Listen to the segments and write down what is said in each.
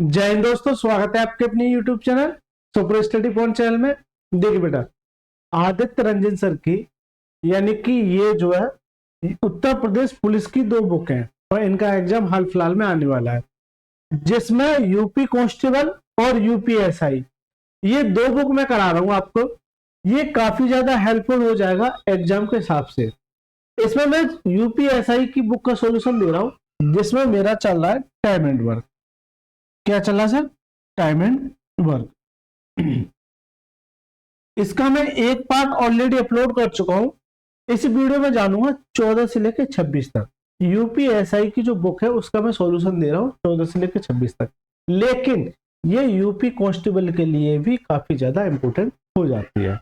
जय हिंद दोस्तों, स्वागत है आपके अपने YouTube channel super study point channel में। देखिए बेटा, आदित्य रंजन सर की यानी कि ये जो है उत्तर प्रदेश पुलिस की दो बुक हैं और इनका एग्जाम हाल फिलहाल में आने वाला है, जिसमें यूपी कांस्टेबल और यूपीएसआई ये दो बुक मैं करा रहा हूं आपको। ये काफी ज्यादा हेल्पफुल हो जाएगा एग्जाम के हिसाब से। इसमें मैं यूपीएसआई की बुक का सॉल्यूशन दे रहा हूं, जिसमें मेरा चल रहा है टाइम एंड वर्क। क्या चल रहा है सर? Time and work. इसका मैं एक पार्ट ऑलरेडी अपलोड कर चुका हूं। इस वीडियो में जानूंगा 14 से लेकर 26 तक यूपीएसआई की जो बुक है उसका मैं सॉल्यूशन दे रहा हूं 14 से लेकर 26 तक। लेकिन ये यूपी कांस्टेबल के लिए भी काफी ज्यादा इंपॉर्टेंट हो जाती है।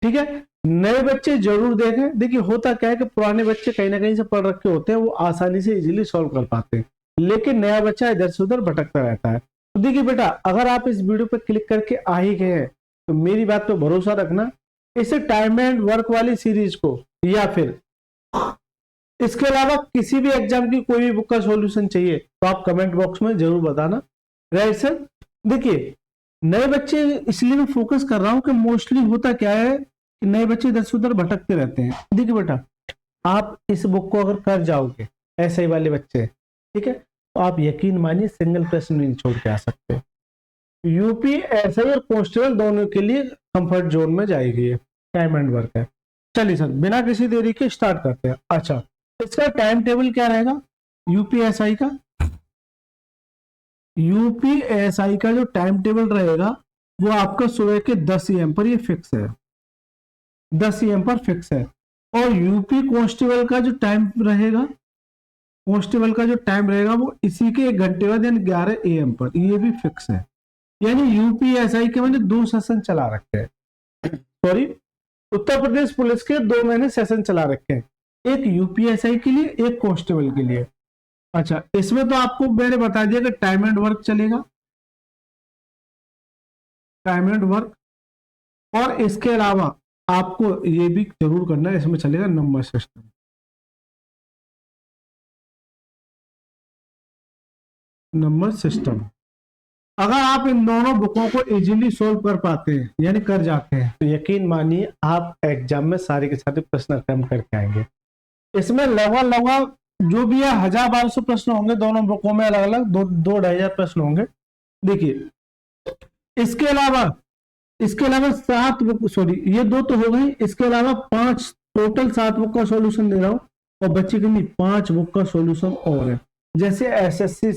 ठीक है, नए बच्चे जरूर देखें। देखिए होता क्या है कि पुराने बच्चे कहीं ना कहीं से पढ़ रखे होते हैं, वो आसानी से इजीली सॉल्व कर पाते हैं, लेकिन नया बच्चा इधर से उधर भटकता रहता है। तो देखिए बेटा, अगर आप इस वीडियो पर क्लिक करके आ ही गए हैं तो मेरी बात पे भरोसा रखना। इस टाइम एंड वर्क वाली सीरीज को या फिर इसके अलावा किसी भी एग्जाम की कोई भी बुक का सॉल्यूशन चाहिए तो आप कमेंट बॉक्स में जरूर बताना। Right sir. देखिए, नए बच्चे इसलिए मैं फोकस कर रहा हूं कि मोस्टली होता क्या है कि नए बच्चे इधर से उधर भटकते रहते हैं। देखिए बेटा, आप इस बुक को अगर कर जाओगे, ऐसे ही वाले बच्चे, ठीक है, तो आप यकीन मानिए सिंगल प्रश्न नहीं छोड़ के आ सकते। यूपी एसआई और कांस्टेबल दोनों के लिए कंफर्ट जोन में जाएगी, ये टाइम एंड वर्क है। चलिए सर, बिना किसी देरी के स्टार्ट करते हैं। अच्छा, इसका टाइम टेबल क्या रहेगा यूपीएसआई का? यूपीएसआई का जो टाइम टेबल रहेगा वो आपका सुबह के 10 AM पर, ये फिक्स है, 10 AM पर फिक्स है। और यूपी कांस्टेबल का जो टाइम रहेगा, कांस्टेबल का जो टाइम रहेगा वो इसी के 1 घंटे बाद यानी 11 AM पर, ये भी फिक्स है। यानी यूपीएसआई के मैंने 2 सेशन चला रखे हैं। सॉरी, उत्तर प्रदेश पुलिस के 2 मैंने सेशन चला रखे हैं, एक यूपीएसआई के लिए, एक कांस्टेबल के लिए। अच्छा, इसमें तो आपको मैंने बता दिया कि टाइम एंड वर्क चलेगा, टाइम एंड वर्क। और इसके अलावा आपको ये भी जरूर करना है, इसमें चलेगा नंबर सिस्टम। नंबर सिस्टम अगर आप इन दोनों बुकों को इजीली सोल्व कर पाते हैं यानी कर जाते हैं तो यकीन मानिए आप एग्जाम में सारे के सारे प्रश्न अटेम्प्ट करके आएंगे। इसमें लगभग जो भी है 1000-1200 प्रश्न होंगे दोनों बुकों में, अलग अलग 2-2,500 प्रश्न होंगे। देखिए, इसके अलावा 7 बुक, सॉरी ये 2 तो हो गई, इसके अलावा 5, टोटल 7 बुक का सॉल्यूशन दे रहा हूँ। और बच्चे के लिए 5 बुक का सॉल्यूशन और है, जैसे एसएससी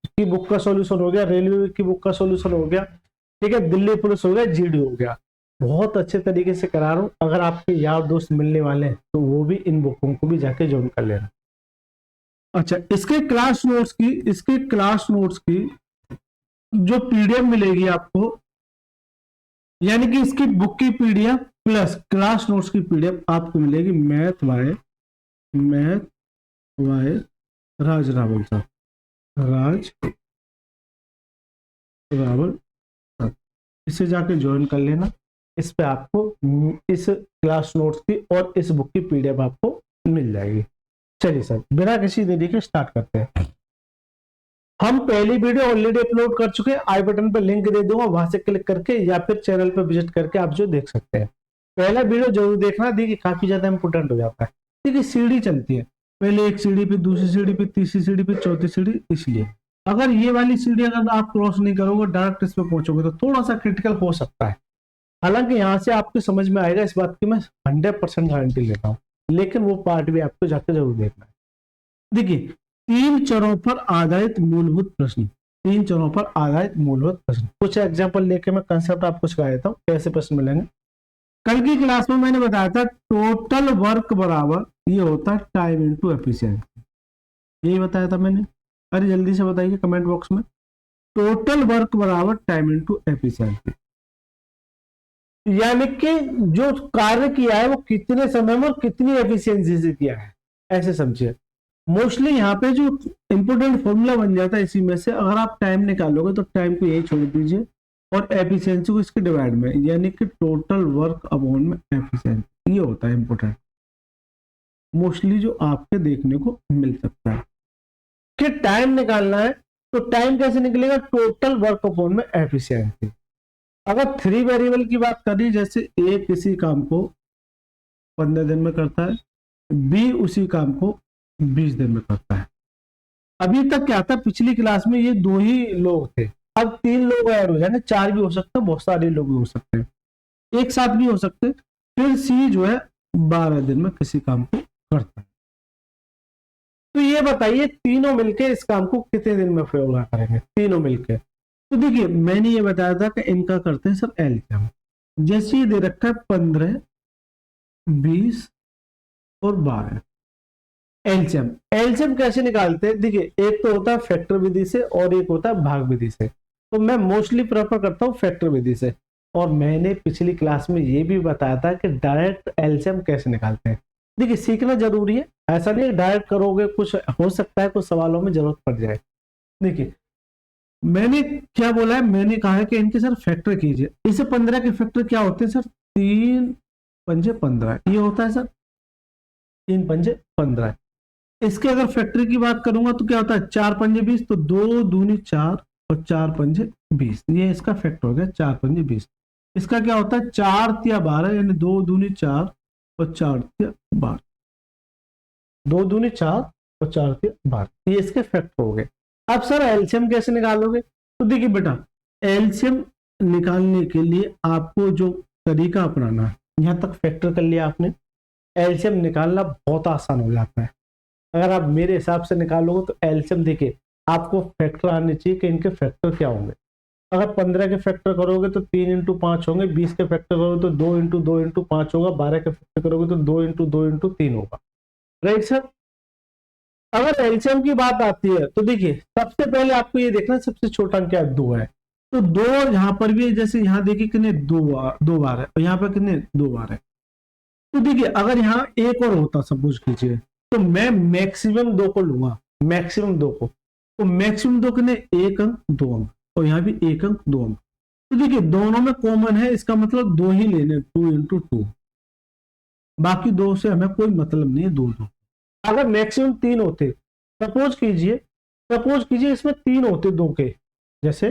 की बुक का सॉल्यूशन हो गया, रेलवे की बुक का सॉल्यूशन हो गया, ठीक है, दिल्ली पुलिस हो गया, जीडी हो गया। बहुत अच्छे तरीके से करा रहा हूँ। अगर आपके यार दोस्त मिलने वाले हैं तो वो भी इन बुकों को भी जाके ज्वाइन कर लेना। अच्छा, इसके क्लास नोट्स की जो पीडीएफ मिलेगी आपको, यानी कि इसकी बुक की पीडीएफ प्लस क्लास नोट्स की पीडीएफ आपको मिलेगी मैथ वाई राज रावल साहब, इसे जाके ज्वाइन कर लेना। इस पे आपको इस क्लास नोट्स की और इस बुक की पीडीएफ आपको मिल जाएगी। चलिए सर, बिना किसी देरी के स्टार्ट करते हैं। हम पहली वीडियो ऑलरेडी अपलोड कर चुके हैं, आई बटन पर लिंक दे दूंगा, वहां से क्लिक करके या फिर चैनल पर विजिट करके आप जो देख सकते हैं। पहला वीडियो जरूर देखना, देखिए काफी ज्यादा इंपोर्टेंट हो जाता है। देखिए सीढ़ी चलती है, पहले एक सीढ़ी पे, दूसरी सीढ़ी पे, तीसरी सीढ़ी पे, चौथी सीढ़ी। इसलिए अगर ये वाली सीढ़ी अगर आप क्रॉस नहीं करोगे, डायरेक्ट इस पे पहुंचोगे तो थोड़ा सा क्रिटिकल हो सकता है। हालांकि यहाँ से आपको समझ में आएगा, इस बात की मैं 100% गारंटी लेता हूँ, लेकिन वो पार्ट भी आपको जाकर जरूर देखना है। देखिए, 3 चरों पर आधारित मूलभूत प्रश्न, 3 चरों पर आधारित मूलभूत प्रश्न। कुछ एग्जांपल लेके मैं कंसेप्ट आपको सिखा देता हूँ कैसे प्रश्न मिलेंगे। कल की क्लास में मैंने बताया था टोटल वर्क बराबर ये होता है टाइम इनटू एफिशिएंसी, यही बताया था मैंने। अरे जल्दी से बताइए कमेंट बॉक्स में, टोटल वर्क बराबर टाइम इनटू एफिशिएंसी, यानी कि जो कार्य किया है वो कितने समय में और कितनी एफिशिएंसी से किया है, ऐसे समझिए। मोस्टली यहाँ पे जो इंपोर्टेंट फॉर्मूला बन जाता है इसी में से, अगर आप टाइम निकालोगे तो टाइम को यही छोड़ दीजिए और एफिशिएंसी को इसके डिवाइड में, यानी कि टोटल वर्क अपॉन में एफिशिएंसी, ये होता है इंपोर्टेंट, मोस्टली जो आपके देखने को मिल सकता है। कि टाइम निकालना है तो टाइम कैसे निकलेगा, टोटल वर्क अपॉन में एफिशिएंसी। अगर 3 वेरिएबल की बात करें, जैसे ए किसी काम को 15 दिन में करता है, बी उसी काम को 20 दिन में करता है। अभी तक क्या था, पिछली क्लास में ये 2 ही लोग थे, अब 3 लोग ऐड हो जाएंगे, 4 भी हो सकते हैं, बहुत सारे लोग भी हो सकते हैं, एक साथ भी हो सकते हैं। फिर सी जो है 12 दिन में किसी काम को करता है। तो ये बताइए तीनों मिलके इस काम को कितने दिन में पूरा करेंगे, तीनों मिलके। तो देखिए मैंने ये बताया था कि इनका करते हैं सर एलसीएम। जैसे ये दे रखा है 15, 20 और 12, एलसीएम। एलसीएम कैसे निकालते हैं, देखिए एक तो होता है फैक्टर विधि से और एक होता है भाग विधि से। तो मैं मोस्टली प्रेफर करता हूँ फैक्टर विधि से। और मैंने पिछली क्लास में ये भी बताया था कि डायरेक्ट एलसीएम कैसे निकालते हैं। देखिए सीखना जरूरी है, ऐसा नहीं डायरेक्ट करोगे, कुछ हो सकता है कुछ सवालों में जरूरत पड़ जाए। देखिए मैंने क्या बोला है, मैंने कहा है कि इनके सर फैक्टर कीजिए। इसे 15 के फैक्टर क्या होते हैं सर, 3 पंजे 15, ये होता है सर 3 पंजे 15। इसके अगर फैक्टर की बात करूंगा तो क्या होता है, 4 पंजे 20, तो 2 दूनी 4 और 4 पंजे 20, ये इसका फैक्टर हो गया 4 पंजे 20। इसका क्या होता है 4 तिया 12, यानी 2 दूनी 4 और 4 तिया 12, 2 दूनी 4 और 4 तिया 12, ये इसके फैक्टर हो गए। अब सर एलसीएम कैसे निकालोगे, तो देखिए बेटा एलसीएम निकालने के लिए आपको जो तरीका अपनाना है, यहां तक फैक्टर कर लिया आपने, एलसीएम निकालना बहुत आसान हो जाता है। अगर आप मेरे हिसाब से निकालोगे तो एलसीएम देखिए आपको फैक्टर आने चाहिए कि इनके फैक्टर क्या होंगे। अगर 15 के फैक्टर करोगे तो 3 इंटू 5 होंगे, 20 के फैक्टर करोगे तो 2 इंटू 2 इंटू 5 होगा, 12 के फैक्टर करोगे तो 2 इंटू 2 इंटू 3 होगा। Right sir. अगर एलसीएम की बात आती है तो देखिए सबसे पहले आपको ये देखना सबसे छोटा अंक क्या है, 2 है। तो 2 यहाँ पर भी है, जैसे यहाँ देखिए कितने 2 बार है और यहाँ पर कितने 2 बार है। तो देखिए अगर यहाँ एक और होता सपोज कीजिए, तो मैं मैक्सिमम 2 को लूंगा, मैक्सिमम 2 को, तो मैक्सिमम 2 कितने 1 अंक 2 अंक, और यहाँ भी 1 अंक 2 अंक। तो देखिए दोनों में कॉमन है, इसका मतलब 2 ही लेने, 2 इंटू 2, बाकी 2 से हमें कोई मतलब नहीं है, 2 2। अगर मैक्सिमम 3 होते, सपोज कीजिए इसमें 3 होते 2 के, जैसे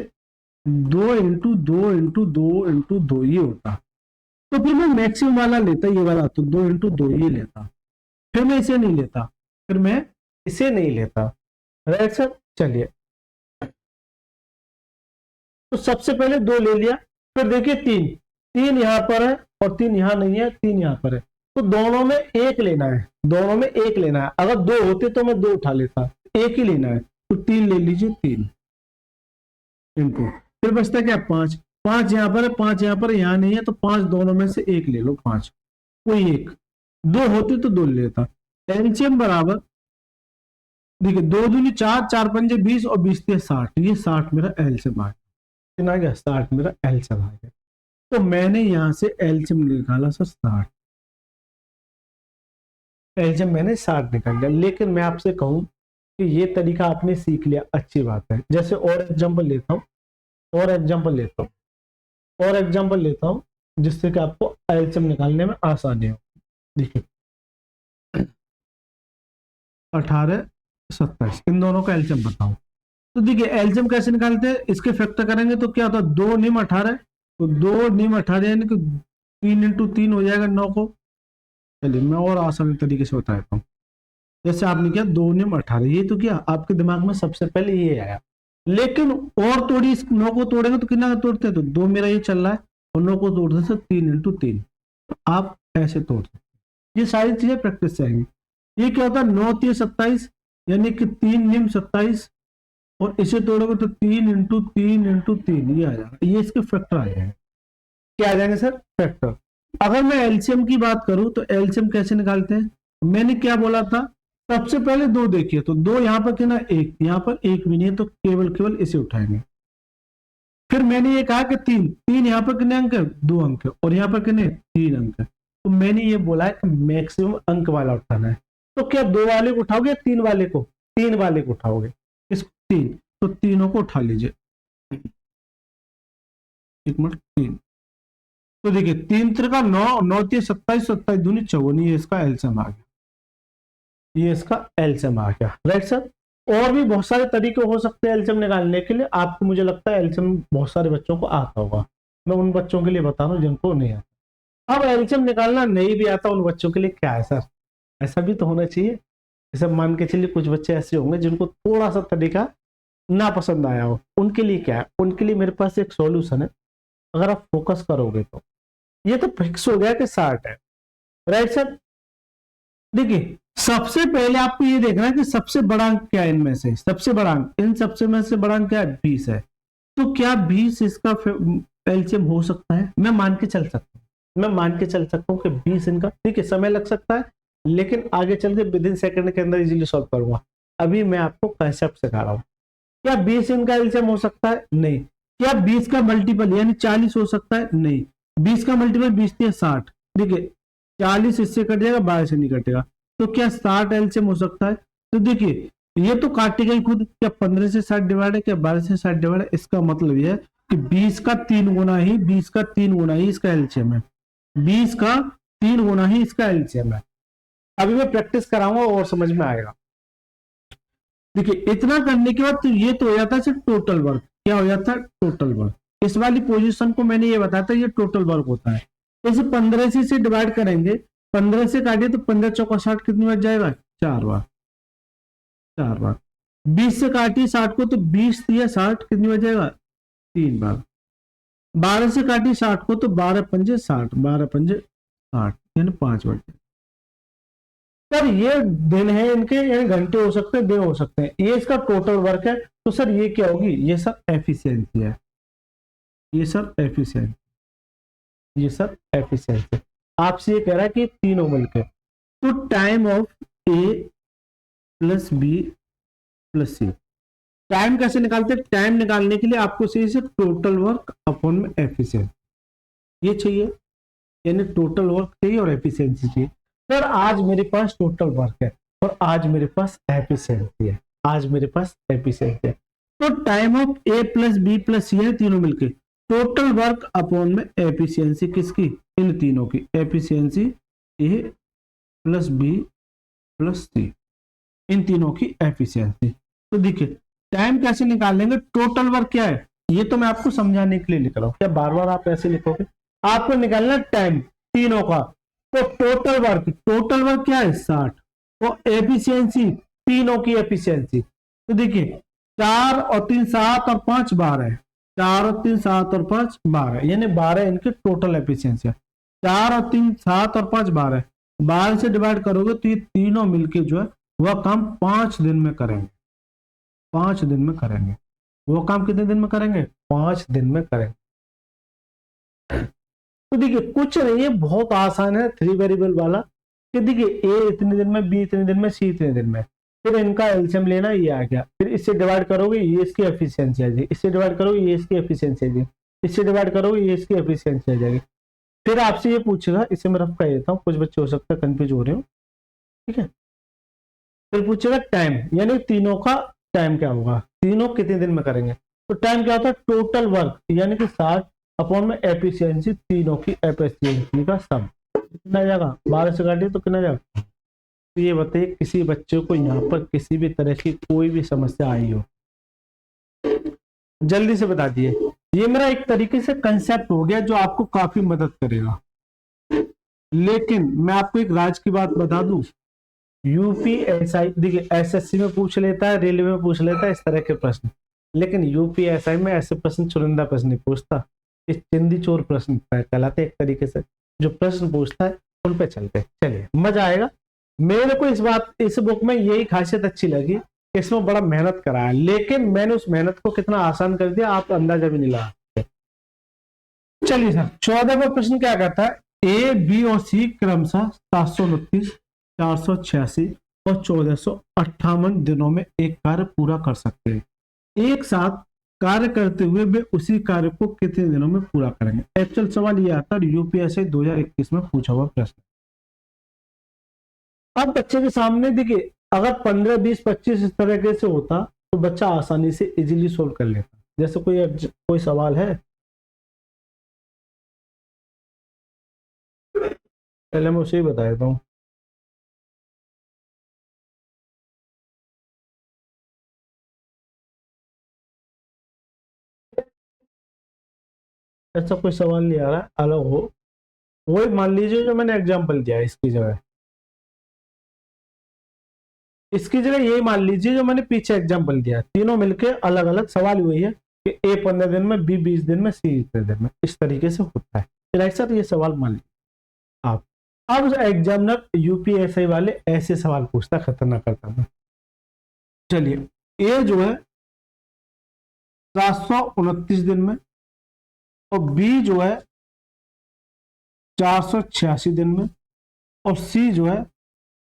2 इंटू 2 इंटू 2 इंटू 2 ये होता, तो फिर मैं मैक्सिमम वाला लेता, ये वाला, तो 2 इंटू 2 ये लेता, फिर मैं इसे नहीं लेता, फिर मैं इसे नहीं लेता। Right sir. चलिए तो सबसे पहले 2 ले लिया, फिर देखिए 3, 3 यहां पर है और 3 यहां नहीं है, 3 यहां पर है, तो दोनों में एक लेना है, दोनों में एक लेना है। अगर 2 होते तो मैं 2 उठा लेता, एक ही लेना है, तो 3 ले लीजिए, 3 इंटू, फिर बचता क्या 5, 5 यहां पर है, 5 यहां पर, यहां नहीं है, तो 5 दोनों में से एक ले लो, 5, कोई एक, 2 होते तो 2 ले लेता। एलसीएम बराबर देखिए 2 दूनी 4, 4 पंजे 20 और 20 से 60, ये 60 मेरा एलसीएम आ गया, आ गया 60 मेरा एलसीएम आ गया। तो मैंने यहां से एलसीएम निकाला सर 60, एलसीएम मैंने 60 निकाल लिया। लेकिन मैं आपसे कहूं कि ये तरीका आपने सीख लिया, अच्छी बात है। जैसे और एग्जांपल लेता हूं, और एग्जांपल लेता हूं, और एग्जांपल लेता हूं, जिससे कि आपको एलसीएम निकालने में आसानी हो। देखिए 18 27, इन दोनों का एलसीएम बताओ। तो देखिए एलसीएम कैसे निकालते हैं, इसके फैक्टर करेंगे तो क्या होता है 2 निम 18, तो 2 निम 18 यानी कि 3 इंटू 3 हो जाएगा 9 को। चलिए मैं और आसान तरीके से बता देता हूँ। जैसे आपने किया 2 निम 18, ये तो क्या आपके दिमाग में सबसे पहले ये आया, लेकिन और थोड़ी इस 9 को तोड़ेंगे तो कितना तोड़ते हैं, तो 2 मेरा ये चल रहा है और 9 को तोड़ते हैं 3 इंटू 3, आप ऐसे तोड़ सकते हैं। ये सारी चीजें प्रैक्टिस से आएंगी। ये क्या होता है 9 3 27, यानी कि 3 निम 27, और इसे तोड़ोगे तो 3 इंटू 3 इंटू 3, ये आ जाएगा, ये इसके फैक्टर आ जाएंगे। क्या आ जाएंगे सर, फैक्टर। अगर मैं एलसीएम की बात करूं तो एलसीएम कैसे निकालते हैं, मैंने क्या बोला था, सबसे पहले 2 देखिए, तो 2 यहां पर कितना 1, यहां पर 1 भी नहीं है, तो केवल केवल इसे उठाएंगे। फिर मैंने ये कहा कि 3, 3 यहां पर कितने अंक है, 2 अंक है, और यहां पर कितने 3 अंक है, तो मैंने ये बोला है कि मैक्सिमम अंक वाला उठाना है। तो क्या 2 वाले को उठाओगे, 3 वाले को, 3 वाले को उठाओगे, इस 3, तो तीनों को उठा लीजिए, 1 मिनट 3, तो देखिए 3 त्रिका 9, 9 3 27, 27 दूनी 54, ये इसका एलसीएम आ गया, ये इसका एलसीएम आ गया। Right sir. और भी बहुत सारे तरीके हो सकते हैं एलसीएम निकालने के लिए। आपको मुझे लगता है एलसीएम बहुत सारे बच्चों को आता होगा, मैं उन बच्चों के लिए बता रहा हूँ जिनको नहीं आता। अब एलसीएम निकालना नहीं भी आता उन बच्चों के लिए क्या है सर, ऐसा भी तो होना चाहिए। जैसे मान के चलिए कुछ बच्चे ऐसे होंगे जिनको थोड़ा सा तरीका ना पसंद आया हो, उनके लिए क्या है, उनके लिए मेरे पास एक सॉल्यूशन है। अगर आप फोकस करोगे तो ये तो फिक्स हो गया कि 60 है, राइट सर। देखिए सबसे पहले आपको ये देखना है कि सबसे बड़ा अंक क्या है इनमें से, सबसे बड़ा अंक इन सबसे में से बड़ा अंक क्या है, 20 है। तो क्या 20 इसका एलसीएम हो सकता है, मैं मान के चल सकता हूँ, मैं मान के चल सकता हूँ कि 20 इनका, ठीक है समय लग सकता है लेकिन आगे चल के विद इन सेकंड के अंदर इजीली सॉल्व करूंगा। अभी मैं आपको कंसेप्ट सिखा रहा हूँ। क्या 20 इनका एलसीएम हो सकता है, नहीं। क्या 20 का मल्टीपल यानी 40 हो सकता है, नहीं। 20 का मल्टीपल 20 से 60, देखिए 40 इससे कट जाएगा, 12 से नहीं कटेगा। तो क्या 60 एलसीएम हो सकता है, तो देखिए ये तो काटेगा ही खुद। क्या 15 से 60 डिवाइड है, क्या 12 से 60 डिवाइड है, इसका मतलब यह है कि 20 का 3 गुना ही, 20 का 3 गुना ही इसका एलसीएम है, 20 का 3 गुना ही इसका एलसीएम है। अभी मैं प्रैक्टिस कराऊंगा और समझ में आएगा। देखिए इतना करने के बाद तो ये तो हो जाता है सिर्फ टोटल वर्क, क्या हो जाता है, टोटल वर्क। इस वाली पोजीशन को मैंने ये बताया था, ये टोटल वर्क होता है। इसे 15 से डिवाइड करेंगे, 15 से काटिए तो 15 चौका 60 कितनी बार जाएगा, 4 बार, 4 बार। 20 से काटिए 60 को तो 20 दिया 60 कितनी बार जाएगा, 3 बार। 12 से काटिए 60 को तो 12 पंजे 60, 12 पंजे 60 यानी 5 बार। सर ये दिन है इनके, यानी घंटे हो सकते हैं, दिन हो सकते हैं, ये इसका टोटल वर्क है। तो सर ये क्या होगी, ये सब एफिशिएंसी है, ये सब एफिशिएंसी, ये सब एफिशिएंसी। आपसे ये कह रहा है कि तीनों मिलकर, तो time of A plus B plus C. Time कैसे निकालते हैं, टाइम निकालने के लिए आपको चाहिए सिर्फ टोटल वर्क अपॉन में एफिशिएंसी, ये चाहिए, यानी टोटल वर्क चाहिए और एफिशिएंसी चाहिए। सर आज मेरे पास टोटल वर्क है और आज मेरे पास एफिशिएंसी है, आज मेरे पास एफिशिएंसी है। तो time of A plus B plus C है, तीनों मिलके टोटल वर्क अपॉन में एफिशिएंसी किसकी, इन तीनों की, efficiency A plus B plus C, इन तीनों की एफिशिएंसी। तो देखिए टाइम कैसे निकाल लेंगे, टोटल वर्क क्या है, ये तो मैं आपको समझाने के लिए लिख रहा हूं, क्या बार बार आप ऐसे लिखोगे, आपको निकालना टाइम तीनों का। तो टोटल वर्क क्या है 60, तो एफिशिएंसी तीनों की एफिशिएंसी। तो देखिए 4 और 3 7 और 5 12, 4 और 3 7 और 5 12, यानी 12 इनकी टोटल एफिशिएंसी है। 4 और 3 7 और 5 12, 12 से डिवाइड करोगे तो ये तीनों मिलके जो है वह काम 5 दिन में करेंगे, 5 दिन में करेंगे। वो काम कितने दिन में करेंगे, 5 दिन में करेंगे। तो देखिए कुछ नहीं है, बहुत आसान है, 3 वेरिएबल वाला। कि देखिए ए इतने दिन में, बी इतने दिन में, सी इतने दिन में, फिर इनका एलसीएम लेना, ये आ गया, फिर इससे डिवाइड करोगे ये इसकी एफिशिएंसी आ जाएगी, इससे डिवाइड करोगे ये इसकी एफिशिएंसी आ जाएगी, इससे डिवाइड करोगे ये इसकी एफिशिएंसी आ जाएगी। फिर आपसे ये पूछेगा, इसे मैं रफ कर देता हूँ, कुछ बच्चे हो सकता है कंफ्यूज हो रहे हो, ठीक है। फिर पूछेगा टाइम, यानी तीनों का टाइम क्या होगा, तीनों कितने दिन में करेंगे। तो टाइम क्या होता है, टोटल वर्क यानी कि 60 अपॉन में एफिशिएंसी, तीनों की एफिशिएंसी का सम कितना जाएगा, 12 से काटिए तो कितना जाएगा। तो ये बताइए किसी बच्चे को यहाँ पर किसी भी तरह की कोई भी समस्या आई हो, जल्दी से बता दिए। ये मेरा एक तरीके से कंसेप्ट हो गया जो आपको काफी मदद करेगा। लेकिन मैं आपको एक राज की बात बता दूं, यूपीएसआई देखिए एसएससी में पूछ लेता है, रेलवे में पूछ लेता है इस तरह के प्रश्न, लेकिन यूपीएसआई में ऐसे प्रश्न चुनिंदा प्रश्न नहीं पूछता, इस चिंदी चोर प्रश्न कहलाते एक तरीके से, जो प्रश्न पूछता है उन पे चलते। चलिए मजा आएगा। मेरे को इस बुक में यही खासियत अच्छी लगी, इसमें बड़ा मेहनत करा है, लेकिन मैंने उस मेहनत को कितना आसान कर दिया आप अंदाजा भी नहीं लगा सकते। चलिए सर 14वां प्रश्न क्या कहता है, ए बी और सी क्रमशः 729 486 और 1458 दिनों में एक कार्य पूरा कर सकते हैं। एक साथ कार्य करते हुए वे उसी कार्य को कितने दिनों में पूरा करेंगे। एक्चुअल सवाल ये आता है यूपीएससी 2021 में पूछा हुआ प्रश्न। अब बच्चे के सामने देखिए अगर 15 20 25 इस तरीके से होता तो बच्चा आसानी से इजीली सोल्व कर लेता। जैसे कोई सवाल है, पहले मैं उसे ही बता देता हूँ। ऐसा कोई सवाल नहीं आ रहा है अलग हो, वही मान लीजिए जो मैंने एग्जाम्पल दिया है इसकी जगह यही मान लीजिए जो मैंने पीछे एग्जाम्पल दिया, तीनों मिलके अलग अलग सवाल वही है कि ए 15 दिन में, बी 20 दिन में, सी 30 दिन में, इस तरीके से होता है। राइट सर, ये सवाल मान लीजिए आप। अब एग्जामिनर यूपीएससी वाले ऐसे सवाल पूछता, खतरनाक करता है। चलिए, ए जो है 729 दिन में और बी जो है 486 दिन में और सी जो है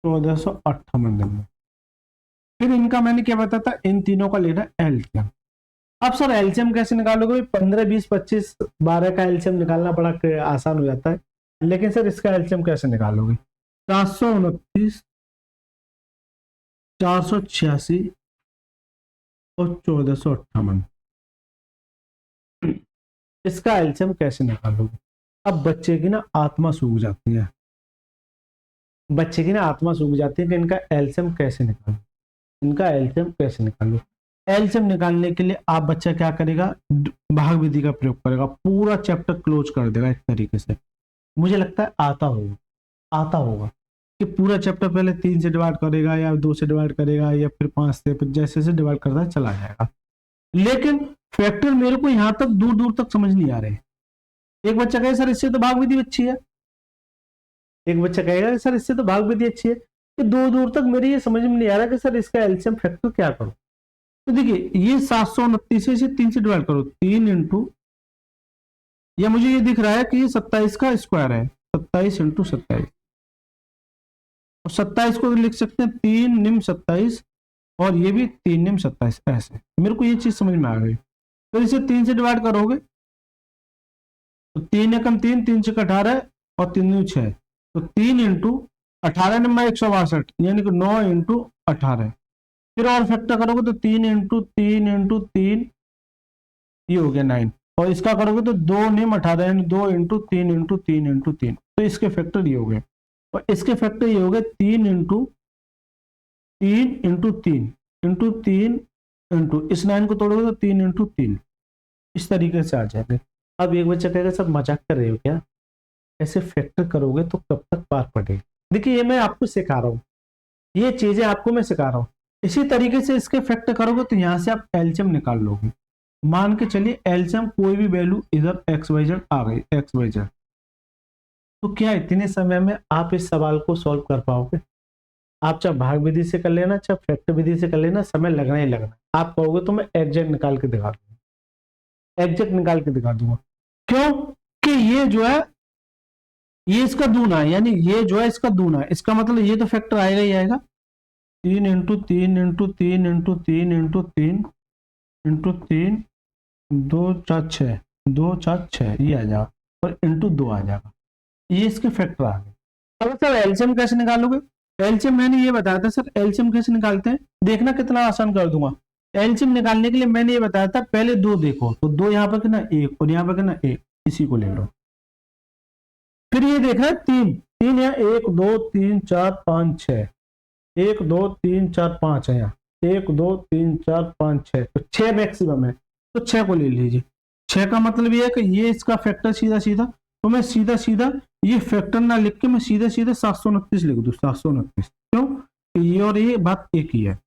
1458 दिन में। फिर इनका मैंने क्या बताया था, इन तीनों का लेना एलसीएम। अब सर एलसीएम कैसे निकालोगे? 15, 20, 25, 12 का एलसीएम निकालना बड़ा आसान हो जाता है, लेकिन सर इसका एलसीएम कैसे निकालोगे? 729, 486 और 1458, इसका एलसीएम कैसे निकालोगे? अब बच्चे की ना आत्मा सूख जाती है, बच्चे की ना आत्मा सूख जाती है कि इनका एलसीएम कैसे निकालो, इनका एलसीएम कैसे निकालो। एलसीएम निकालने के लिए आप बच्चा क्या करेगा, भाग विधि का प्रयोग करेगा, पूरा चैप्टर क्लोज कर देगा एक तरीके से। मुझे लगता है आता होगा कि पूरा चैप्टर पहले 3 से डिवाइड करेगा या 2 से डिवाइड करेगा या फिर 5 से, फिर जैसे डिवाइड करता चला जाएगा। लेकिन फैक्टर मेरे को यहां तक दूर दूर तक समझ नहीं आ रहे। एक बच्चा कहे सर इससे तो भाग विधि अच्छी है, एक बच्चा कहेगा सर इससे तो भाग विधि अच्छी है, कि दूर दूर तक मेरी ये समझ में नहीं आ रहा कि सर इसका एलसीएम फैक्टर क्या करूं। तो देखिए ये 729 से 3 से डिवाइड करो, 3 इंटू, या मुझे ये दिख रहा है कि ये 27 का स्क्वायर है, 27 इंटू 27, और 27 को लिख सकते हैं 3 निम 27 और ये भी 3 निम 27, ऐसे मेरे को ये चीज समझ में आ गई। तो इसे 3 से डिवाइड करोगे तो 3 एकम 3, 3 छक 18 और 3 दूनी 6, तो 3 इंटू 18 नंबर 162, यानी कि 9 इंटू 18। फिर और फैक्टर करोगे तो 3 इंटू 3 इंटू 3, ये हो गया 9, और इसका करोगे तो 2 निम 18, यानी 2 इंटू 3 इंटू 3 इंटू 3, तो इसके फैक्टर ये हो गए। और इसके फैक्टर ये हो गए 3 इंटू 3 इंटू 3 इंटू 3 इंटू, इस 9 को तोड़ोगे तो 3 इंटू 3, इस तरीके से आ जाएंगे। अब एक बच्चा कहेगा सब मजाक कर रहे हो क्या, ऐसे फैक्टर करोगे तो कब तक पार पड़ेगी। देखिए ये मैं आपको सिखा रहा हूँ, ये चीजें आपको मैं सिखा रहा हूँ। इसी तरीके से इसके फैक्टर करोगे तो यहां से आप एलसीएम निकाल लोगे। मान के चलिए एलसीएम कोई भी वैल्यू इधर XYZ आ गई, XYZ, तो क्या इतने समय में आप इस सवाल को सॉल्व कर पाओगे? आप चाहे भाग विधि से कर लेना, चाहे फैक्टर विधि से कर लेना, समय लगना ही लगना। आप कहोगे तो मैं एग्जैक्ट निकाल के दिखा दूंगा, एग्जैक्ट निकाल के दिखा दूंगा। क्यों कि ये जो है ये इसका दूना है, यानी ये जो है इसका दूना है, इसका मतलब ये तो फैक्टर आएगा ही आएगा। 3 into 3 into 3 into 3 into 3 into 3, 2 4 6, 2 4 6, ये आ जाएगा, और इंटू 2 आ जाएगा, ये इसके फैक्टर आ गए। अब सर एलसीएम कैसे निकालोगे? एलसीएम मैंने ये बताया था सर, एलसीएम कैसे निकालते हैं देखना, कितना आसान कर दूंगा। एलसीएम निकालने के लिए मैंने ये बताया था, पहले 2 देखो, तो 2 यहाँ पर कितना 1 और यहाँ पर कितना 1, इसी को ले लो। फिर ये देखना 3, 3 है, 1 2 3 4 5 6, 1 2 3 4 5 है यहाँ, 1 2 3 4 5 6, तो 6 मैक्सिमम है, तो 6 को ले लीजिए। 6 का मतलब ये है कि ये इसका फैक्टर सीधा सीधा, तो मैं सीधा सीधा ये फैक्टर ना लिख के मैं सीधा सीधा 729 लिख दूं, 729। क्यों? ये और ये बात एक ही है।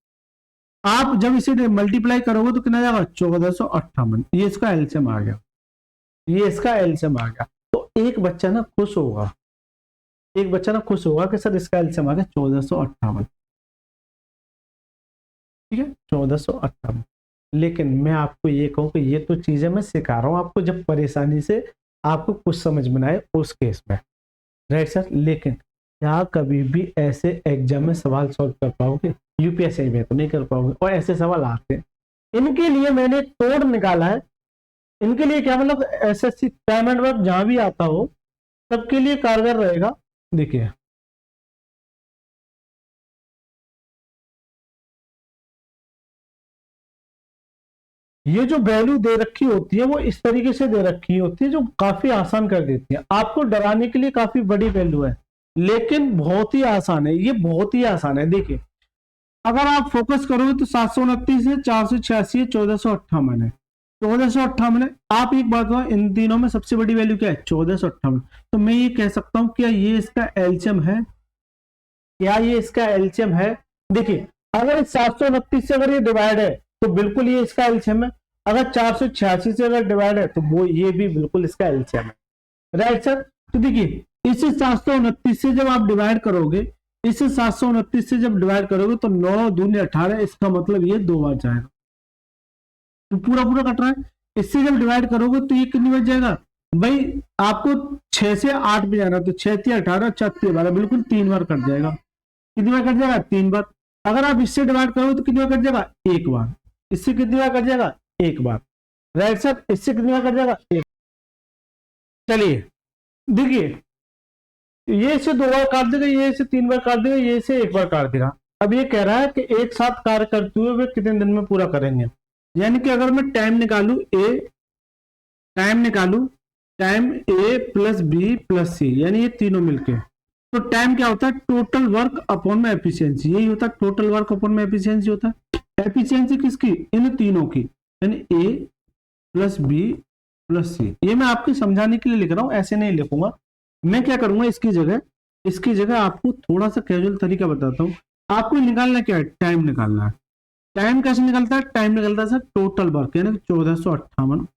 आप जब इसे मल्टीप्लाई करोगे तो कितना जाएगा, 1458, ये इसका एलसीएम आ गया, ये इसका एलसीएम आ गया। तो एक बच्चा ना खुश होगा, एक बच्चा ना खुश होगा कि सर इसका एलसीएम आ गया 1458, ठीक है 1458। लेकिन मैं आपको ये कहूं कि ये तो चीजें मैं सिखा रहा हूं आपको, जब परेशानी से आपको कुछ समझ में आए उस केस में, राइट सर। लेकिन क्या कभी भी ऐसे एग्जाम में सवाल सॉल्व कर पाओगे? यूपीएससी में तो नहीं कर पाओगे, और ऐसे सवाल आते हैं। इनके लिए मैंने तोड़ निकाला है, इनके लिए क्या मतलब एसएससी टाइम एंड वर्क जहां भी आता हो सबके लिए कारगर रहेगा। देखिए ये जो वैल्यू दे रखी होती है वो इस तरीके से दे रखी होती है जो काफी आसान कर देती है, आपको डराने के लिए काफी बड़ी वैल्यू है, लेकिन बहुत ही आसान है, ये बहुत ही आसान है। देखिए अगर आप फोकस करोगे तो 729 है, 486 है, 1458 है, 1458 है। आप एक बात बताओ, इन तीनों में सबसे बड़ी वैल्यू क्या है? 1458। तो मैं ये कह सकता हूं क्या ये इसका एलसीएम है? क्या ये इसका एलसीएम है? देखिए, अगर 729 से अगर ये डिवाइड है तो बिल्कुल ये इसका एलसीएम है। अगर 486 से अगर डिवाइड है तो वो ये भी बिल्कुल इसका एलसीएम है। Right sir? तो देखिए, इस 729 से जब आप डिवाइड करोगे, इस 729 से जब डिवाइड करोगे तो 9 दूनी 18, इसका मतलब ये 2 बार जाएगा, तो पूरा पूरा कट रहा है। इससे जब डिवाइड करोगे तो ये कितनी बच जाएगा भाई? आपको 6 से 8 पे जाना, तो 6 3 18, 4 3 12, बिल्कुल 3 बार कट जाएगा। कितनी बार कट जाएगा? 3 बार। अगर आप इससे डिवाइड करोगे तो कितनी बार कट जाएगा? 1 बार। इससे कितनी बार कट जाएगा? 1 बार। Right sir? इससे कितनी बार कट जाएगा? 1। चलिए देखिए, ये इसे 2 बार काट देगा, ये इसे 3 बार काट देगा, ये इसे 1 बार काट देगा। अब ये कह रहा है कि एक साथ कार्य करते हुए वे कितने दिन में पूरा करेंगे। यानी कि अगर मैं टाइम निकालू टाइम ए प्लस बी प्लस सी, यानी ये तीनों मिलके, तो टाइम क्या होता है? टोटल वर्क अपॉन में एफिशिएंसी। यही होता है, टोटल वर्क अपॉन में एफिशिएंसी होता है। एफिशिएंसी किसकी? इन तीनों की, यानी ए प्लस बी प्लस सी। ये मैं आपको समझाने के लिए लिख रहा हूं, ऐसे नहीं लिखूंगा। मैं क्या करूंगा, इसकी जगह आपको थोड़ा सा कैजुअल तरीका बताता हूँ। आपको निकालना क्या है? टाइम निकालना है। टाइम कैसे निकलता है? टाइम निकलता है सर टोटल वर्क, यानी 1458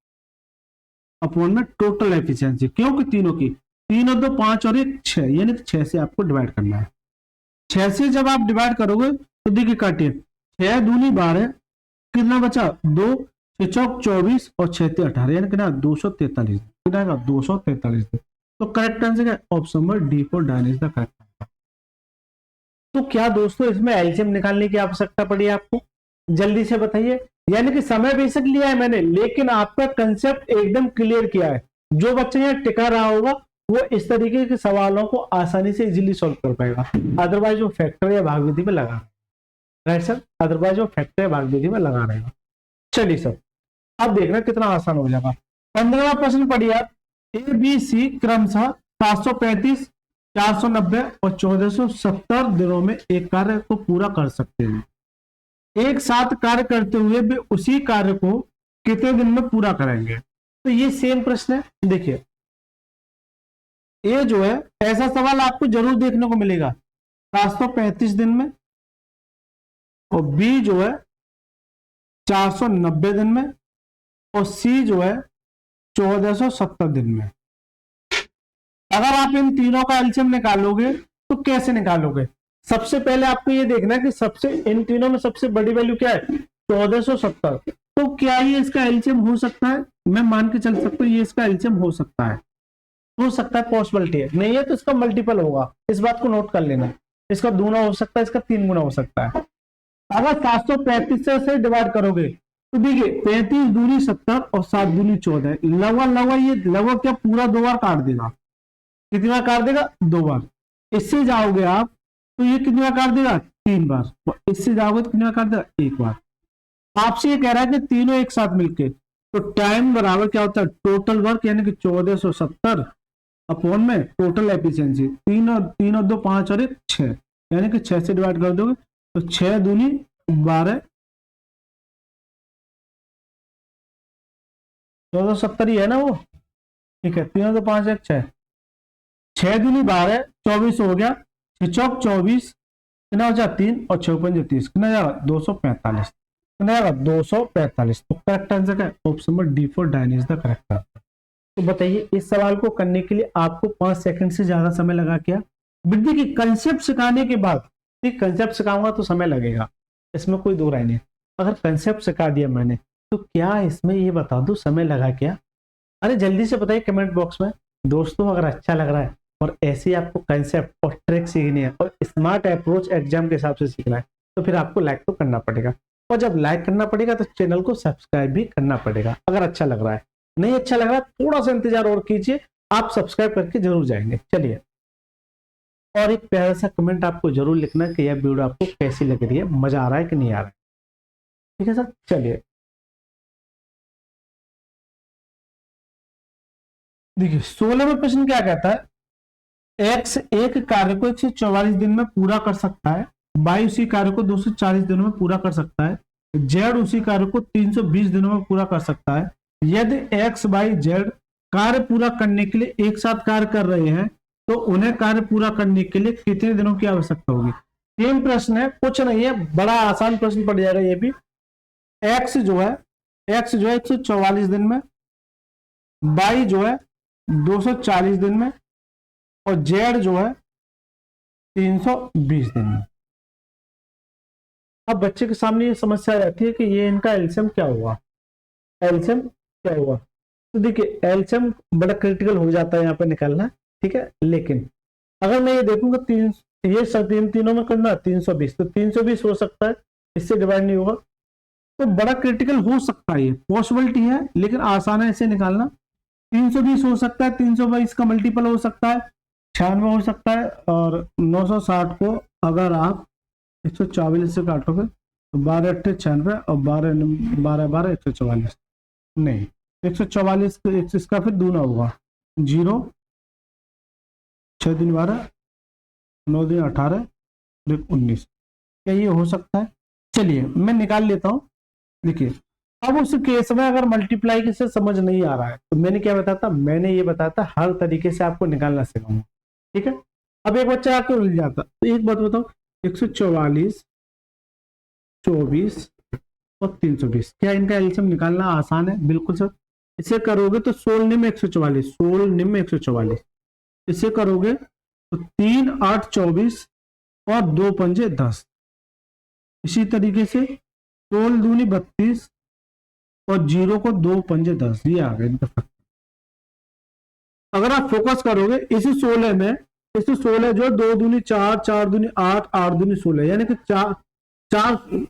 अपॉन में टोटल एफिशिएंसी। क्योंकि तीनों की, 3 और 2 5 और 1 6, यानी 6 से आपको डिवाइड करना है। 6 से जब आप डिवाइड करोगे तो देखिए काटिए, 6 दूनी 12, कितना बचा? 2, 6 चौक 24 और 6 3 18, यानी कितना? 243। कितना? 243। तो करेक्ट आंसर क्या है? ऑप्शन नंबर डी फॉर डायन इज द करेक्ट आंसर। तो क्या दोस्तों इसमें एलसीएम निकालने की आवश्यकता पड़ी आपको? जल्दी से बताइए। यानी कि समय बेशक लिया है मैंने, लेकिन आपका कंसेप्ट एकदम क्लियर किया है। जो बच्चा यहाँ टिका रहा होगा वो इस तरीके के सवालों को आसानी से इजीली सॉल्व कर पाएगा। अदरवाइज वो फैक्टर या भाग विधि में लगा, राइट सर? अदरवाइज वो फैक्टर या भाग विधि में लगा रहेगा। चलिए सर, अब देखना कितना आसान हो जाएगा। 15वां प्रश्न पढ़िए आप। ए बी सी क्रमशः 735, 490 और 1470 दिनों में एक कार्य को पूरा कर सकते हैं। एक साथ कार्य करते हुए वे उसी कार्य को कितने दिन में पूरा करेंगे? तो ये सेम प्रश्न है। देखिए, ये जो है ऐसा सवाल आपको जरूर देखने को मिलेगा 735 दिन में, और बी जो है 490 दिन में, और सी जो है 1470 दिन में। अगर आप इन तीनों का एलसीएम निकालोगे तो कैसे निकालोगे? सबसे पहले आपको ये देखना है कि सबसे इन तीनों में सबसे बड़ी वैल्यू क्या है? 1470। तो क्या ये इसका एलसीएम हो सकता है? मैं मान के चल सकता हूँ ये इसका एलसीएम हो सकता है, पॉसिबिलिटी है। नहीं है तो इसका मल्टीपल होगा, इस बात को नोट कर लेना। इसका दूना हो सकता है, इसका 3 गुना हो सकता है। अगर 735 से डिवाइड करोगे तो देखिए 35 दूनी 70 और 7 दूनी 14, लगभग ये लगभग क्या पूरा 2 बार काट देगा। कितनी बार काट देगा? 2 बार। इससे जाओगे आप तो ये कितनी बार काट देगा? 3 बार। इससे जाओगे तो कितनी बार काट देगा? 1 बार। आपसे ये कह रहा है कि तीनों एक साथ मिलके, तो टाइम बराबर क्या होता है? टोटल वर्क, यानी कि 1470 अपॉन में टोटल एफिशिएंसी। 3 और 2 5 और 1 6, यानी कि 6 से डिवाइड कर दोगे तो 6 दूनी 12, 1470 ही है ना वो? ठीक है, 3 और 2 5 1 6, 6 दूनी 12, 24 हो गया, 6 चौक 24, कितना हो जाए 3 और 6 5 30, कितना जाएगा? 245। कितना जाएगा? 245। तो करेक्ट आंसर क्या है? ऑप्शन नंबर डी फॉर डायन इज द करेक्ट आंसर। तो बताइए, इस सवाल को करने के लिए आपको 5 सेकंड से ज्यादा समय लगा क्या? विद्या की कंसेप्ट सिखाने के बाद, ठीक, कंसेप्ट सिखाऊंगा तो समय लगेगा, इसमें कोई दो राय नहीं। अगर कंसेप्ट सिखा दिया मैंने तो क्या इसमें ये बता दो समय लगा क्या? अरे जल्दी से बताइए कमेंट बॉक्स में। दोस्तों अगर अच्छा लग रहा है और ऐसे ही आपको कंसेप्ट और ट्रिक सीखनी है और स्मार्ट अप्रोच एग्जाम के हिसाब से सीखना है तो फिर आपको लाइक तो करना पड़ेगा, और जब लाइक करना पड़ेगा तो चैनल को सब्सक्राइब भी करना पड़ेगा अगर अच्छा लग रहा है। नहीं अच्छा लग रहा है थोड़ा सा इंतजार और कीजिए, आप सब्सक्राइब करके जरूर जाएंगे। चलिए, और एक प्यारा सा कमेंट आपको जरूर लिखना कि यह वीडियो आपको कैसी लग रही है, मजा आ रहा है कि नहीं आ रहा है। ठीक है सर, चलिए देखिए 16वां प्रश्न क्या कहता है? एक्स एक कार्य को 144 दिन में पूरा कर सकता है, वाई उसी कार्य को 240 दिनों में पूरा कर सकता है। जेड उसी कार्य को 320 दिनों में पूरा कर सकता है। यदि एक्स वाई जेड कार्य पूरा करने के लिए एक साथ कार्य कर रहे हैं तो उन्हें कार्य पूरा करने के लिए कितने दिनों की आवश्यकता होगी। सेम प्रश्न है, कुछ नहीं है, बड़ा आसान प्रश्न पड़ जाएगा ये भी। एक्स जो है 144 दिन में, वाई जो है 240 दिन में, और जेड जो है 320 दिन में। अब बच्चे के सामने ये समस्या रहती है कि ये इनका एलसीएम क्या हुआ, एलसीएम क्या हुआ। तो देखिए एलसीएम बड़ा क्रिटिकल हो जाता है यहाँ पे निकालना, ठीक है। लेकिन अगर मैं ये देखूंगा ये तीनों में करना 320, तो 320 हो सकता है, इससे डिवाइड नहीं होगा, तो बड़ा क्रिटिकल हो सकता है, ये पॉसिबिलिटी है, लेकिन आसान है इसे निकालना। 320 हो सकता है, 322 का मल्टीपल हो सकता है, 96 हो सकता है, और 960 को अगर आप 144 से काटोगे तो 12 8 96 और 12 12 144, नहीं 144 इसका फिर दूना होगा, 0 6 दिन 12 9 दिन 18 19, क्या ये हो सकता है। चलिए मैं निकाल लेता हूं। देखिए अब उस केस में अगर मल्टीप्लाई से समझ नहीं आ रहा है तो मैंने क्या बताया था, मैंने ये बताया था हर तरीके से आपको निकालना सिखाऊंगा, ठीक है। अब एक बच्चा आके उलझ जाता, तो एक बात बताओ, 144 24 और 320, क्या इनका एलसीएम निकालना आसान है? बिल्कुल सर। इसे करोगे तो 16 निम 144, 16 निम 144, इसे करोगे तो 3 8 24 और 2 पंजे 10। इसी तरीके से 16 दूनी 32 और 0 को 2 पंजे 10, ये आ गए। अगर आप फोकस करोगे इसी 16 में, इसी 16 जो 2 दूनी 4 4 दूनी 8 8 दूनी 16, यानी कि 4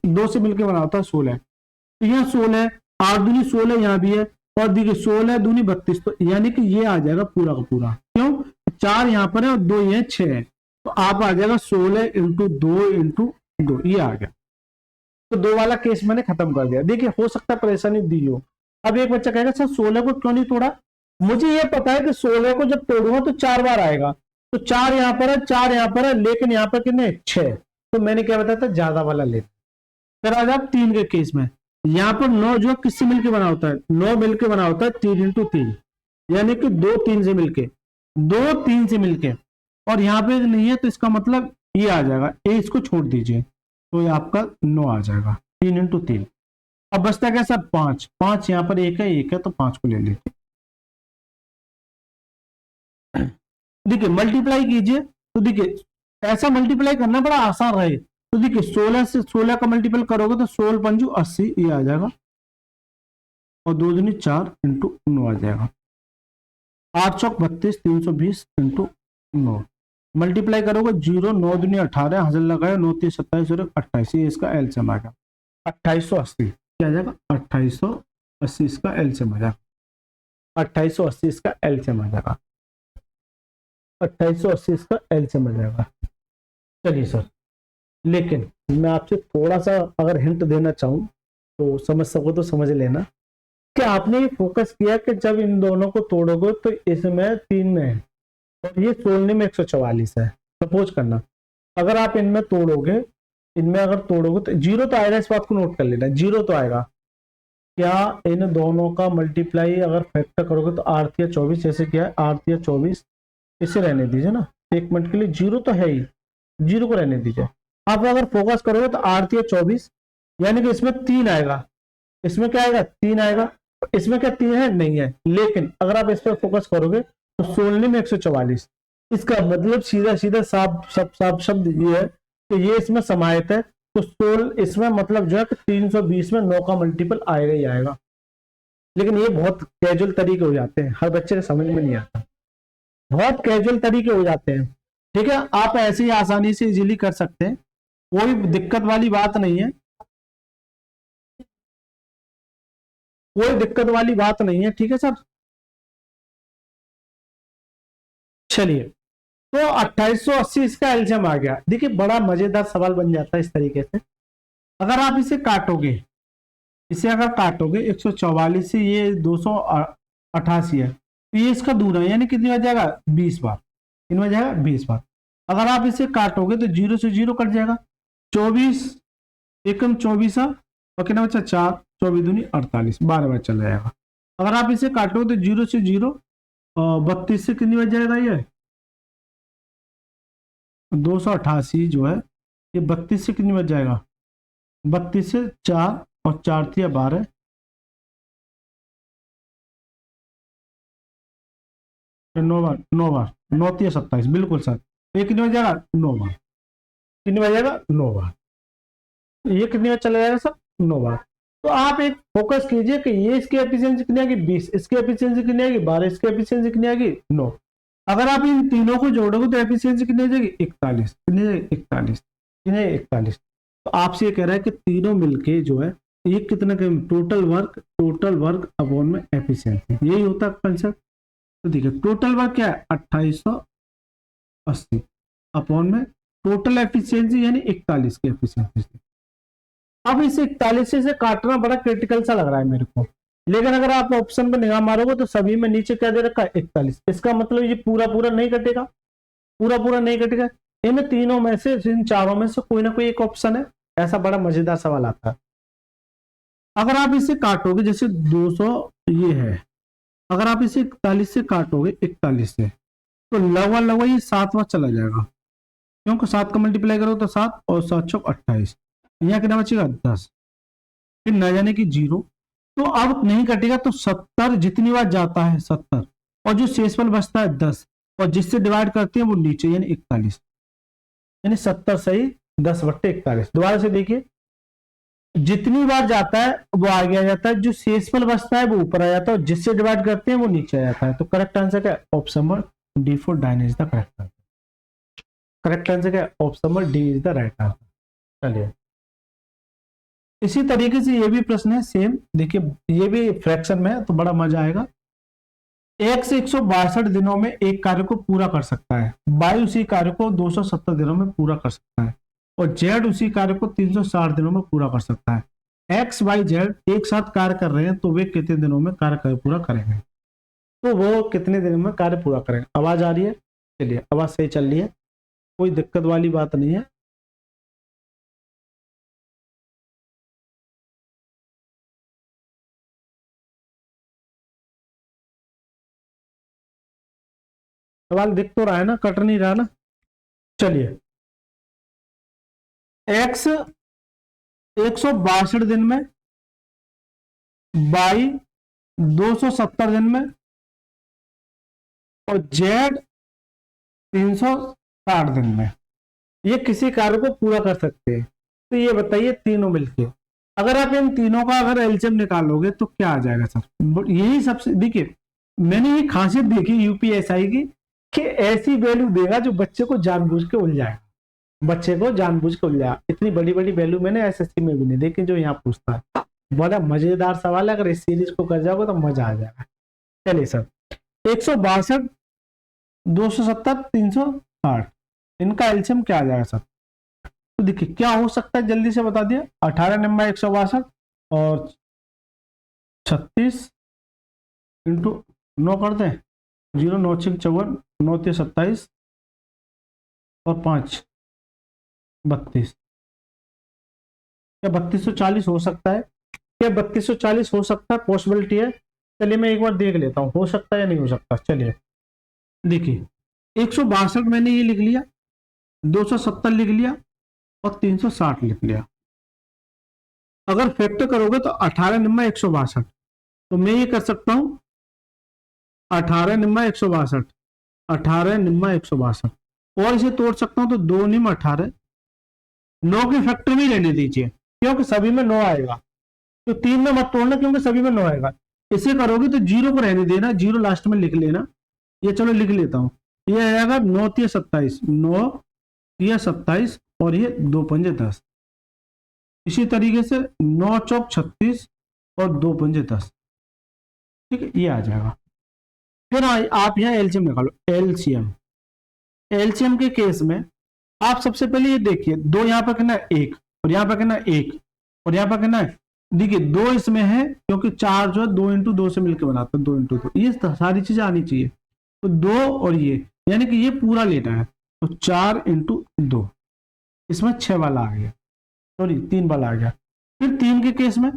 2 से मिलकर बना होता है 16। तो यहाँ 16 8 दूनी 16 यहाँ भी है, और देखिए 16 दूनी 32, तो यानी कि ये आ जाएगा पूरा का पूरा। क्यों? 4 यहाँ पर है और 2 ये 6 है, तो आप आ जाएगा 16 इंटू 2, ये आ गया। तो 2 वाला केस मैंने खत्म कर दिया। देखिए हो सकता है परेशानी दी हो। अब एक बच्चा कहेगा सर 16 को क्यों नहीं तोड़ा, मुझे ये पता है कि 16 को जब तोड़ूंगा तो 4 बार आएगा, तो 4 यहाँ पर है 4 यहाँ पर है, लेकिन यहाँ पर कितने 6, तो मैंने क्या बताया था ज्यादा वाला ले। फिर आ जाए 3 के केस में, यहाँ पर 9 जो किससे मिलकर बना होता है, 9 मिलकर बना होता है 3 इंटू 3, यानी कि 2 3 से मिलके, 2 3 से मिलके, और यहाँ पे नहीं है तो इसका मतलब ये आ जाएगा, ए इसको छोड़ दीजिए तो ये आपका 9 आ जाएगा, 3 इंटू 3। अब बचता क्या सर 5, 5 यहाँ पर एक है तो 5 को ले लीजिए। देखिए मल्टीप्लाई कीजिए, तो देखिए ऐसा मल्टीप्लाई करना बड़ा आसान रहे, तो देखिए 16 से 16 का मल्टीपल करोगे तो 16 पंजू 80, ये आ जाएगा, और 2 दूनी 4 इंटू 9 आ जाएगा, 8 चौक 32 320 इंटू 9, मल्टीप्लाई करोगे 0 9 दूनी 18, हजल लगाए 9 3 27 और 28, ये इसका एलसीएम आ गया 2880, क्या आ जाएगा 2880, इसका एलसीएम आ जाएगा 2880, इसका एलसीएम आ जाएगा 2880, इसका एलसीएम आ जाएगा। चलिए सर, लेकिन मैं आपसे थोड़ा सा अगर हिंट देना चाहूं तो समझ सको तो समझ लेना कि आपने फोकस किया कि जब इन दोनों को तोड़ोगे तो इसमें 3 में है और ये 16 में 144 है। सपोज करना अगर आप इनमें तोड़ोगे, इनमें अगर तोड़ोगे तो 0 तो आएगा, इस बात को नोट कर लेना, 0 तो आएगा। क्या इन दोनों का मल्टीप्लाई अगर फैक्टर करोगे तो 8 या 24, जैसे क्या है 8 या 24, इसे रहने दीजिए ना 1 मिनट के लिए, 0 तो है ही, 0 को रहने दीजिए। आप अगर फोकस करोगे तो 8 या 24, यानी कि इसमें 3 आएगा, इसमें क्या आएगा 3 आएगा, इसमें क्या 3 है नहीं है, लेकिन अगर आप इस पर फोकस करोगे तो 16 में 144, इसका मतलब सीधा सीधा साफ शब्द ये है कि ये इसमें समाहित है, तो 16 इसमें मतलब जो है कि 320 में 9 का मल्टीपल आएगा ही आएगा। लेकिन ये बहुत कैजुअल तरीके हो जाते हैं, हर बच्चे के समझ में नहीं आता, बहुत कैजुअल तरीके हो जाते हैं, ठीक है। आप ऐसे ही आसानी से इजीली कर सकते हैं, कोई दिक्कत वाली बात नहीं है, कोई दिक्कत वाली बात नहीं है, ठीक है सर। चलिए तो 2880 इसका एलसीएम आ गया। देखिए बड़ा मजेदार सवाल बन जाता है इस तरीके से, अगर आप इसे काटोगे, इसे अगर काटोगे 144 से ये 288 है, तो ये इसका दूना यानी कितनी बार जाएगा 20 बार, इनमें जाएगा 20 बार। अगर आप इसे काटोगे तो 0 से 0 कट जाएगा, 24 एकम 24 और कितना बचा 4, 24 दूनी 48, 12 बार चला जाएगा। अगर आप इसे काटो तो 0 से 0 और 32 से कितनी बच जाएगा, ये 288 जो है ये 32 से कितनी बच जाएगा, 32 से 4 और 4 थी 12, तो 9 बार 9 बार 9 थी 27, बिल्कुल सर। ये कितनी बच जाएगा 9 बार, कितनी बच जाएगा 9 बार, ये कितनी बार चला जाएगा सर 9 बार। तो आप एक फोकस कीजिए कि ये इसकी एफिशिएंसी कितनी आएगी 20, इसकी एफिशिएंसी कितनी आएगी 12, इसकी एफिशिएंसी कितनी आएगी 9। अगर आप इन तीनों को जोड़ोगे तो एफिशिएंसी कितनी आ जाएगी 41, कितनी जाएगी 41, कितनी 41। तो आपसे ये कह रहा है कि तीनों मिलके जो है ये कितना टोटल वर्क अपॉन में एफिशिएंसी, यही होता है कंसेप्ट। तो देखिए टोटल वर्क क्या है 2880 अपॉन में टोटल एफिशिएंसी यानी 41 की एफिशिएंसी। अब इस 41 से काटना बड़ा क्रिटिकल सा लग रहा है मेरे को, लेकिन अगर आप ऑप्शन पर निगाह मारोगे तो सभी में नीचे क्या दे रखा है 41, इसका मतलब ये पूरा नहीं कटेगा, पूरा नहीं कटेगा। इन तीनों में से, इन चारों में से कोई ना कोई एक ऑप्शन है, ऐसा बड़ा मजेदार सवाल आता है। अगर आप इसे काटोगे जैसे 200 ये है, अगर आप इसे 41 से काटोगे 41 से तो लगभग ये 7 बार चला जाएगा, क्योंकि 7 का मल्टीप्लाई करो तो 7 और 7 चौक 28, यहाँ कितना बचेगा 10, फिर न जाने की 0। तो अब नहीं कटेगा तो 70 जितनी बार जाता है 70 और जो शेषफल बचता है 10 और जिससे डिवाइड करते हैं वो नीचे यानी 41, यानी 70 सही 10/41। दोबारा से देखिए जितनी बार जाता है वो आगे आ जाता है, जो शेषफल बचता है वो ऊपर आ जाता है और जिससे डिवाइड करते हैं वो नीचे आ जाता है। तो करेक्ट आंसर क्या है ऑप्शन नंबर डी फॉर डाइन is the correct answer. Correct answer क्या है option number D is the right answer. चलिए इसी तरीके से ये भी प्रश्न है सेम, देखिए ये भी फ्रैक्शन में है तो बड़ा मजा आएगा। x 162 दिनों में एक कार्य को पूरा कर सकता है, y उसी कार्य को 270 दिनों में पूरा कर सकता है और z उसी कार्य को 360 दिनों में पूरा कर सकता है। x y z एक साथ कार्य कर रहे हैं तो वे कितने दिनों में कार्य पूरा करेंगे, तो वो कितने दिनों में कार्य पूरा करेंगे। आवाज आ रही है, चलिए आवाज सही चल रही है, कोई दिक्कत वाली बात नहीं है। सवाल दिख तो रहा है ना, कट नहीं रहा ना। चलिए x 162 दिन में, y 270 दिन में और z 360 दिन में ये किसी कार्य को पूरा कर सकते हैं। तो ये बताइए तीनों मिलके अगर आप इन तीनों का अगर एलसीएम निकालोगे तो क्या आ जाएगा सर। यही सबसे देखिए मैंने ये खासियत देखी यूपीएसआई की कि ऐसी वैल्यू देगा जो बच्चे को जानबूझ के उलझाएगा, बच्चे को जानबूझ के उलझाएगा। इतनी बड़ी बड़ी वैल्यू मैंने एसएससी में भी नहीं देखी जो यहाँ पूछता है। बड़ा मजेदार सवाल है, अगर इस सीरीज को कर जाओगे तो मजा आ जाएगा। चलिए सर 162 270 360 इनका एलसीएम क्या आ जाएगा सर। तो देखिए क्या हो सकता है जल्दी से बता दिया। 18 नंबर 162 और 36 इंटू 9 कर दें, 0 9 6 54 9 3 27 और 5 32। क्या 3240 हो सकता है, क्या 3240 हो सकता है, पॉसिबिलिटी है। चलिए मैं एक बार देख लेता हूं हो सकता है या नहीं हो सकता। चलिए देखिए 162 मैंने ये लिख लिया, 270 लिख लिया और 360 लिख लिया। अगर फैक्टर करोगे तो 18 निम्मा 162, तो मैं ये कर सकता हूं 18 निम्मा 162 18 निम्मा 162 और इसे तोड़ सकता हूं तो 2 निम्न 18 9 के फैक्टर में रहने दीजिए क्योंकि सभी में 9 आएगा। तो 3 में मत तोड़ना क्योंकि सभी में 9 आएगा। इसे करोगे तो 0 को रहने देना, 0 लास्ट में लिख लेना। ये चलो लिख लेता हूं, ये आएगा 9 3 27 9 3 27 और ये 2 5 10। इसी तरीके से 9 चौक 36 और 2 5 10। ठीक है ये आ जाएगा। फिर आप यहाँ एलसीएम निकालो। एलसीएम के केस में आप सबसे पहले ये देखिए, 2 यहाँ पर कहना 1 और यहाँ पर कहना 1 और यहाँ पर कहना है, देखिए 2 इसमें है क्योंकि 4 जो है 2 इंटू 2 से मिलकर बनाता है 2 इंटू 2, ये सारी चीजें आनी चाहिए। तो 2 और ये यानी कि ये पूरा लेना है तो 4 इंटू 2, इसमें 6 वाला आ गया, सॉरी 3 वाला आ गया। फिर 3 के केस में,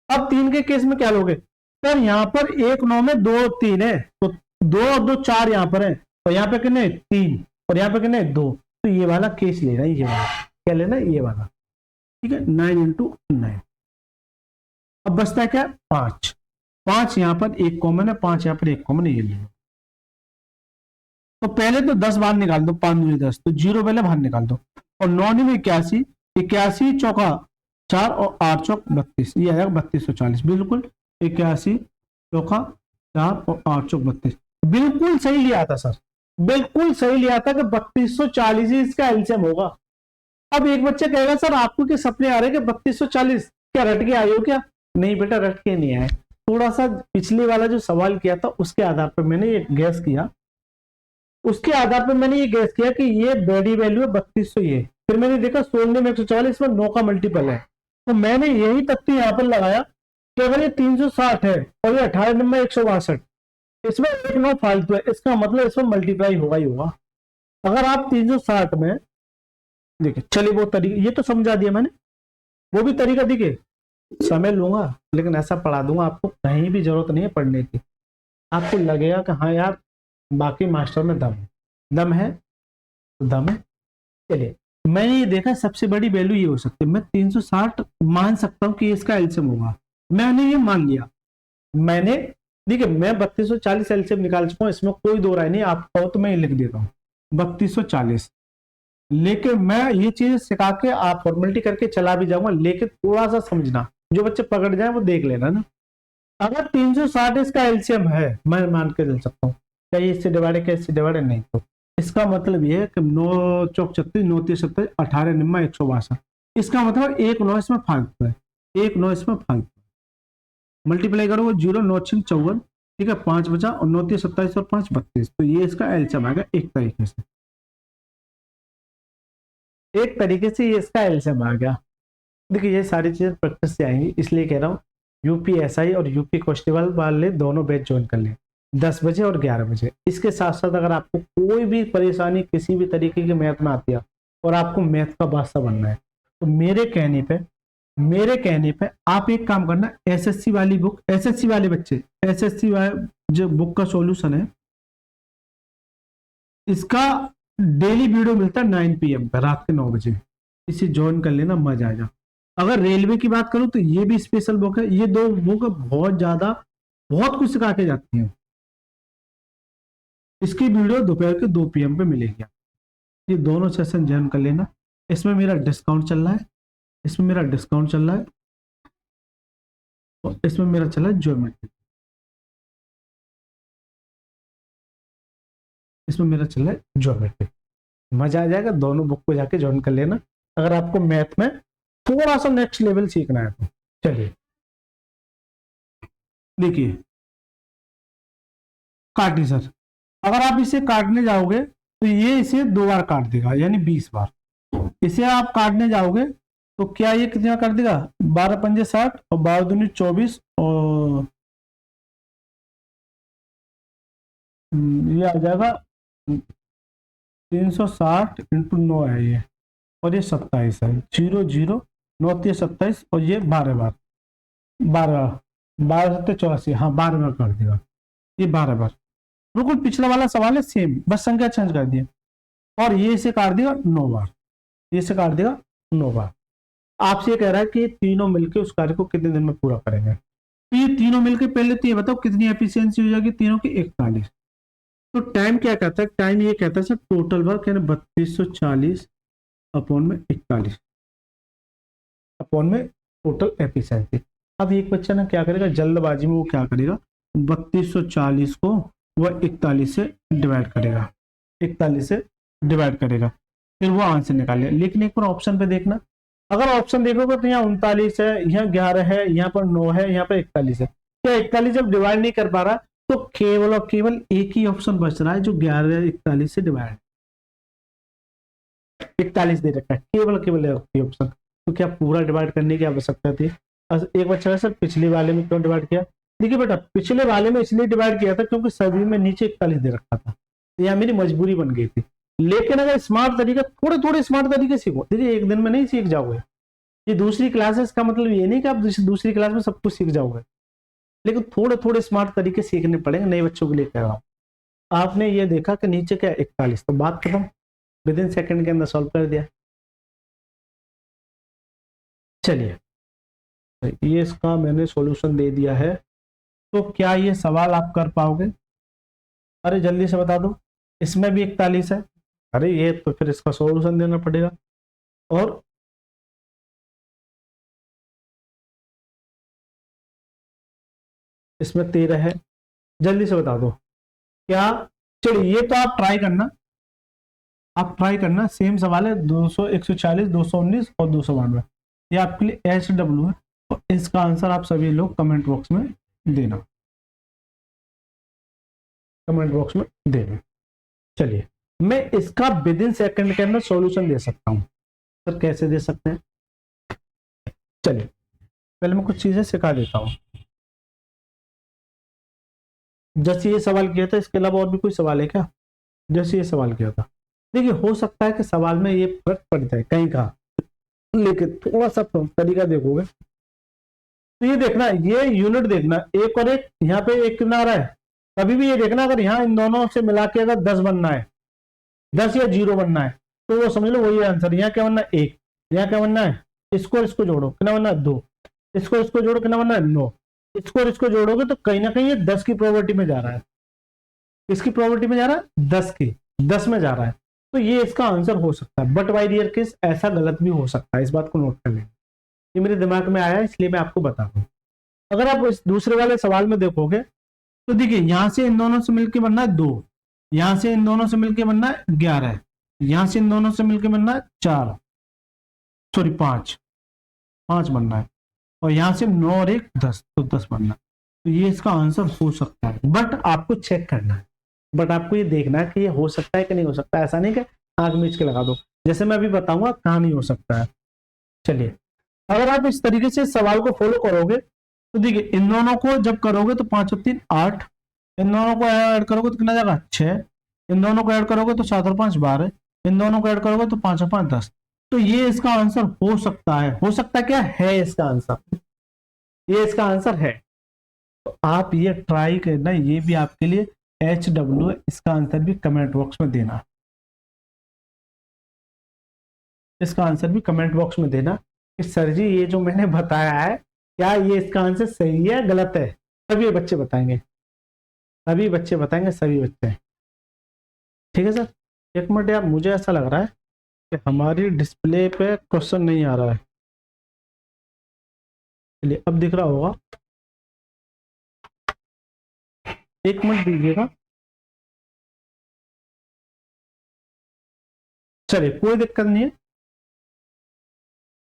अब 3 के केस में क्या लोगे सर, यहाँ पर 1 9 में 2 3 है, तो 2 और 2 4 यहाँ पर है, और यहाँ पे कितने 3, और यहाँ पे कितने 2, तो ये वाला केस लेना है, ये वाला क्या लेना है, ये वाला, ठीक है, 9 इंटू 9। अब बचता है क्या 5, 5 यहाँ पर एक कॉमन है, 5 यहाँ पर एक कॉमन है, ये ले। तो पहले तो 10 बाहर निकाल दो, 5 दूनी 10, तो 0 पहले बाहर निकाल दो, और 9 में 81, 81 चौका 4 और 8 चौक 32, ये आएगा 3240, बिल्कुल 81 चौका 4 और 8 चौक 32, बिल्कुल सही लिया था सर, बिल्कुल सही लिया था कि 3240 ही इसका एलसीएम होगा। अब एक बच्चा कहेगा सर आपको क्या सपने आ रहे हैं कि 3240 क्या रट के आए हो क्या? नहीं बेटा, रट के नहीं आए, थोड़ा सा पिछले वाला जो सवाल किया था उसके आधार पर मैंने ये गैस किया, उसके आधार पर मैंने ये गैस किया कि ये बॉडी वैल्यू है 3200, ये फिर मैंने देखा 16 में 144 में 9 का मल्टीपल है, तो मैंने यही तथ्य यहाँ पर लगाया कि अगर ये 360 है और ये 18 नंबर 162, इसमें 1 9 फालतू है, इसका मतलब इसमें मल्टीप्लाई होगा ही होगा। अगर आप 360 में देखिए, चलिए वो तरीका ये तो समझा दिया मैंने, वो भी तरीका देखिए, समय लूंगा लेकिन ऐसा पढ़ा दूंगा आपको, कहीं भी जरूरत नहीं है पढ़ने की, आपको लगेगा कि हाँ यार बाकी मास्टर में दम है तो दम है। चलिए, मैंने ये देखा सबसे बड़ी वैल्यू ये हो सकती है, मैं 360 मान सकता हूँ कि इसका एलसीएम होगा, मैंने ये मान लिया, मैंने देखिए मैं 3240 एलसीएम निकाल चुका हूँ, इसमें कोई दो राय नहीं, आप कहो तो मैं लिख देता हूँ 3240, लेकिन मैं ये चीज सिखा के आप फॉर्मेलिटी करके चला भी जाऊंगा, लेकिन थोड़ा सा समझना, जो बच्चे पकड़ जाए वो देख लेना ना। अगर 360 इसका एलसीएम है, मैं मान के चल सकता हूँ, क्या ये इससे डिवाइड है, क्या इससे डिवाइड है, नहीं, तो इसका मतलब ये है कि 9 चौक 36, 9 3 27, 18 निम्मा 162, इसका मतलब 1 9 इसमें फालतू है, 1 9 इसमें फालतू है, मल्टीप्लाई करो 0 9 6 54, ठीक है, 5 बचा, और 9 3 27 और 5 32, तो ये इसका एलसीएम आएगा एक तरीके से, एक तरीके से ये इसका एलसीएम आ गया। देखिए ये सारी चीजें प्रैक्टिस से आएंगी, इसलिए कह रहा हूँ यूपीएसआई और यूपी कांस्टेबल वाले दोनों बैच ज्वाइन कर लें 10 बजे और 11 बजे। इसके साथ साथ अगर आपको कोई भी परेशानी किसी भी तरीके की मैथ में आती है और आपको मैथ का बादशाह बनना है, तो मेरे कहने पे आप एक काम करना, एसएससी वाली बुक, एसएससी वाले बच्चे, एसएससी जो बुक का सॉल्यूशन है, इसका डेली वीडियो मिलता है 9 PM पे, रात के 9 बजे, इसे ज्वाइन कर लेना, मजा आएगा। अगर रेलवे की बात करूं तो ये भी स्पेशल बुक है, ये दो बुक बहुत ज्यादा बहुत कुछ सिखा के जाती हैं, इसकी वीडियो दोपहर के 2 PM पे मिलेगी, ये दोनों सेशन ज्वाइन कर लेना। इसमें मेरा डिस्काउंट चल रहा है, इसमें मेरा डिस्काउंट चल रहा है, और इसमें मेरा चला है ज्योमेट्री, इसमें मेरा चल रहा है ज्योमेट्री, मजा आ जाएगा, दोनों बुक को जाके ज्वाइन कर लेना अगर आपको मैथ में थोड़ा सा नेक्स्ट लेवल सीखना है तो। चलिए देखिए, काटिए सर, अगर आप इसे काटने जाओगे तो ये इसे 2 बार काट देगा, यानी 20 बार, इसे आप काटने जाओगे तो क्या ये कितना कर देगा, 12 पंजे 60 और 12 दूनी 24, और ये आ जाएगा 360 इंटू 9 है ये, और ये 27 है, 0 0 9 3 27, और ये 12 बार, 12 12 7 84, हाँ 12 बार कर देगा, ये 12 बार, बिल्कुल पिछला वाला सवाल है सेम, बस संख्या चेंज कर दिए, और ये इसे काट देगा 9 बार, ये इसे काट देगा 9 बार। आपसे ये कह रहा है कि तीनों मिलकर उस कार्य को कितने दिन में पूरा करेंगे, तो ये तीनों मिलकर पहले तो ये बताओ कितनी एफिशिएंसी हो जाएगी तीनों की, 41। तो टाइम क्या कहता है, टाइम ये कहता है सर टोटल वर्क यानी 3240 अपॉन में 41 अपॉन में टोटल एफिशिएंसी। अब एक बच्चा ना क्या करेगा, जल्दबाजी में वो क्या करेगा, 3240 को वह 41 से डिवाइड करेगा, 41 से डिवाइड करेगा, फिर वो आंसर निकालेगा। लेकिन एक बार ऑप्शन पे देखना, अगर ऑप्शन देखोगे तो यहाँ 39 है, यहाँ 11 है, यहाँ पर 9 है, यहाँ पर 41 है, क्या 41 जब डिवाइड नहीं कर पा रहा तो केवल और केवल एक ही ऑप्शन बच रहा है जो 11 41 से डिवाइड, 41 दे रखा है, केवल केवल ऑप्शन, तो क्या पूरा डिवाइड करने की आवश्यकता थी। एक बच्चा है सर पिछले वाले में क्यों डिवाइड किया, देखिए बेटा पिछले वाले में इसलिए डिवाइड किया था क्योंकि सभी में नीचे 41 दे रखा था, यह मेरी मजबूरी बन गई थी। लेकिन अगर स्मार्ट तरीका, थोड़े थोड़े स्मार्ट तरीके सीखो, देखिए एक दिन में नहीं सीख जाओगे, ये दूसरी क्लासेस का मतलब ये नहीं कि आप दूसरी क्लास में सब कुछ सीख जाओगे, लेकिन थोड़े थोड़े स्मार्ट तरीके सीखने पड़ेंगे, नए बच्चों के लिए कह रहा हूँ। आपने ये देखा कि नीचे क्या 41, तो बात खत्म, विद इन सेकेंड के अंदर सॉल्व कर दिया। चलिए ये इसका मैंने सॉल्यूशन दे दिया है, तो क्या ये सवाल आप कर पाओगे? अरे जल्दी से बता दो। इसमें भी 41 है, अरे ये तो फिर इसका सॉल्यूशन देना पड़ेगा। और इसमें 13 है, जल्दी से बता दो क्या। चलिए ये तो आप ट्राई करना, सेम सवाल है 200, 140, 219 और 292, ये आपके लिए HW है, और इसका आंसर आप सभी लोग कमेंट बॉक्स में देना, कमेंट बॉक्स में देना। चलिए मैं इसका विद इन सेकेंड के अंदर सॉल्यूशन दे सकता हूं, सर कैसे दे सकते हैं? चलिए पहले मैं कुछ चीजें सिखा देता हूं। जैसे ये सवाल किया था, इसके अलावा और भी कोई सवाल है क्या? जैसे ये सवाल किया था, देखिए हो सकता है कि सवाल में ये फर्क पड़ जाए कहीं का, लेकिन थोड़ा सा तरीका देखोगे तो ये देखना, ये यूनिट देखना, एक और एक, यहाँ पे एक कितना आ रहा है, कभी भी ये देखना अगर यहाँ इन दोनों से मिला के अगर 10 बनना है, 10 या 0 बनना है, तो वो समझ लो वही आंसर। यहाँ क्या बनना है 1, यहाँ क्या बनना है, इसको और इसको जोड़ो कितना बनना है 2, इसको इसको जोड़ो कितना बनना है 9, इसको और इसको जोड़ोगे तो कहीं ना कहीं ये 10 की प्रोबेबिलिटी में जा रहा है। किसकी प्रोबेबिलिटी में जा रहा है? 10 की, 10 में जा रहा है, तो ये इसका आंसर हो सकता है। बट बाय डियर केस ऐसा गलत भी हो सकता है, इस बात को नोट कर लें, ये मेरे दिमाग में आया इसलिए मैं आपको बता रहा हूं। अगर आप इस दूसरे वाले सवाल में देखोगे तो देखिए यहां से इन दोनों से मिलकर बनना है 2, यहां से इन दोनों से मिलकर बनना है 11, यहां से इन दोनों से मिलकर बनना है 4, सॉरी 5 बनना है, और यहां से 9 और 1 10, तो 10 बनना है। तो ये इसका आंसर हो सकता है, बट आपको चेक करना है, बट आपको ये देखना है कि ये हो सकता है कि नहीं हो सकता। ऐसा नहीं कि आंख मीच के लगा दो, जैसे मैं अभी बताऊंगा कहां नहीं हो सकता है। चलिए अगर आप इस तरीके से सवाल को फॉलो करोगे तो देखिए इन दोनों को जब करोगे तो 5 और 3 8, इन दोनों को ऐड करोगे तो कितना जाएगा 6, इन दोनों को ऐड करोगे तो 7 और 5 12, इन दोनों को ऐड करोगे तो 5 और 5 10। तो ये इसका आंसर हो सकता है, हो सकता है क्या है इसका आंसर, ये इसका आंसर है। तो आप ये ट्राई करना, ये भी आपके लिए HW, इसका आंसर भी कमेंट बॉक्स में देना, इसका आंसर भी कमेंट बॉक्स में देना कि सर जी ये जो मैंने बताया है क्या ये इसका आंसर सही है गलत है। सभी बच्चे बताएंगे, सभी बच्चे बताएंगे, सभी बच्चे। ठीक है सर, एक मिनट यार, मुझे ऐसा लग रहा है कि हमारी डिस्प्ले पे क्वेश्चन नहीं आ रहा है, चलिए अब दिख रहा होगा, एक मिनट दीजिएगा। चलिए कोई दिक्कत नहीं है,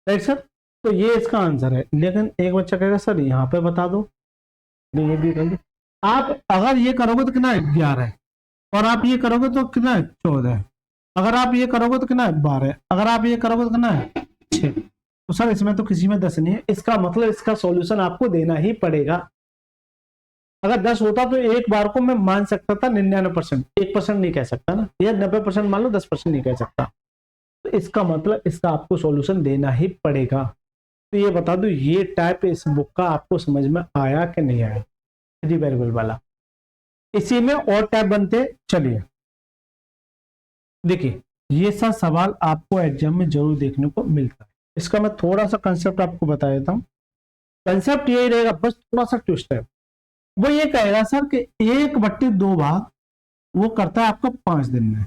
राइट सर। तो ये इसका आंसर है, लेकिन एक बच्चा कहेगा सर यहाँ पे बता दो, नहीं ये भी करेंगे। आप अगर ये करोगे तो कितना है 11, और आप ये करोगे तो कितना है 14, अगर आप ये करोगे तो कितना है 12, अगर आप ये करोगे तो कितना है 6। तो सर इसमें तो किसी में 10 नहीं है, इसका मतलब इसका सॉल्यूशन आपको देना ही पड़ेगा। अगर 10 होता तो एक बार को मैं मान सकता था 99%, 1% नहीं कह सकता ना, या 90% मान लो, 10% नहीं कह सकता। तो इसका मतलब इसका आपको सॉल्यूशन देना ही पड़ेगा। तो ये बता दो ये टाइप इस बुक का आपको समझ में आया कि नहीं आया, थ्री वेरिएबल वाला। इसी में और टाइप बनते, चलिए देखिए ये सब सवाल आपको एग्जाम में जरूर देखने को मिलता है। इसका मैं थोड़ा सा कंसेप्ट आपको बता देता हूँ। कंसेप्ट यही रहेगा, बस थोड़ा सा ट्विस्ट है। वो ये कहेगा सर कि 1/2 भाग वो करता है आपका 5 दिन में,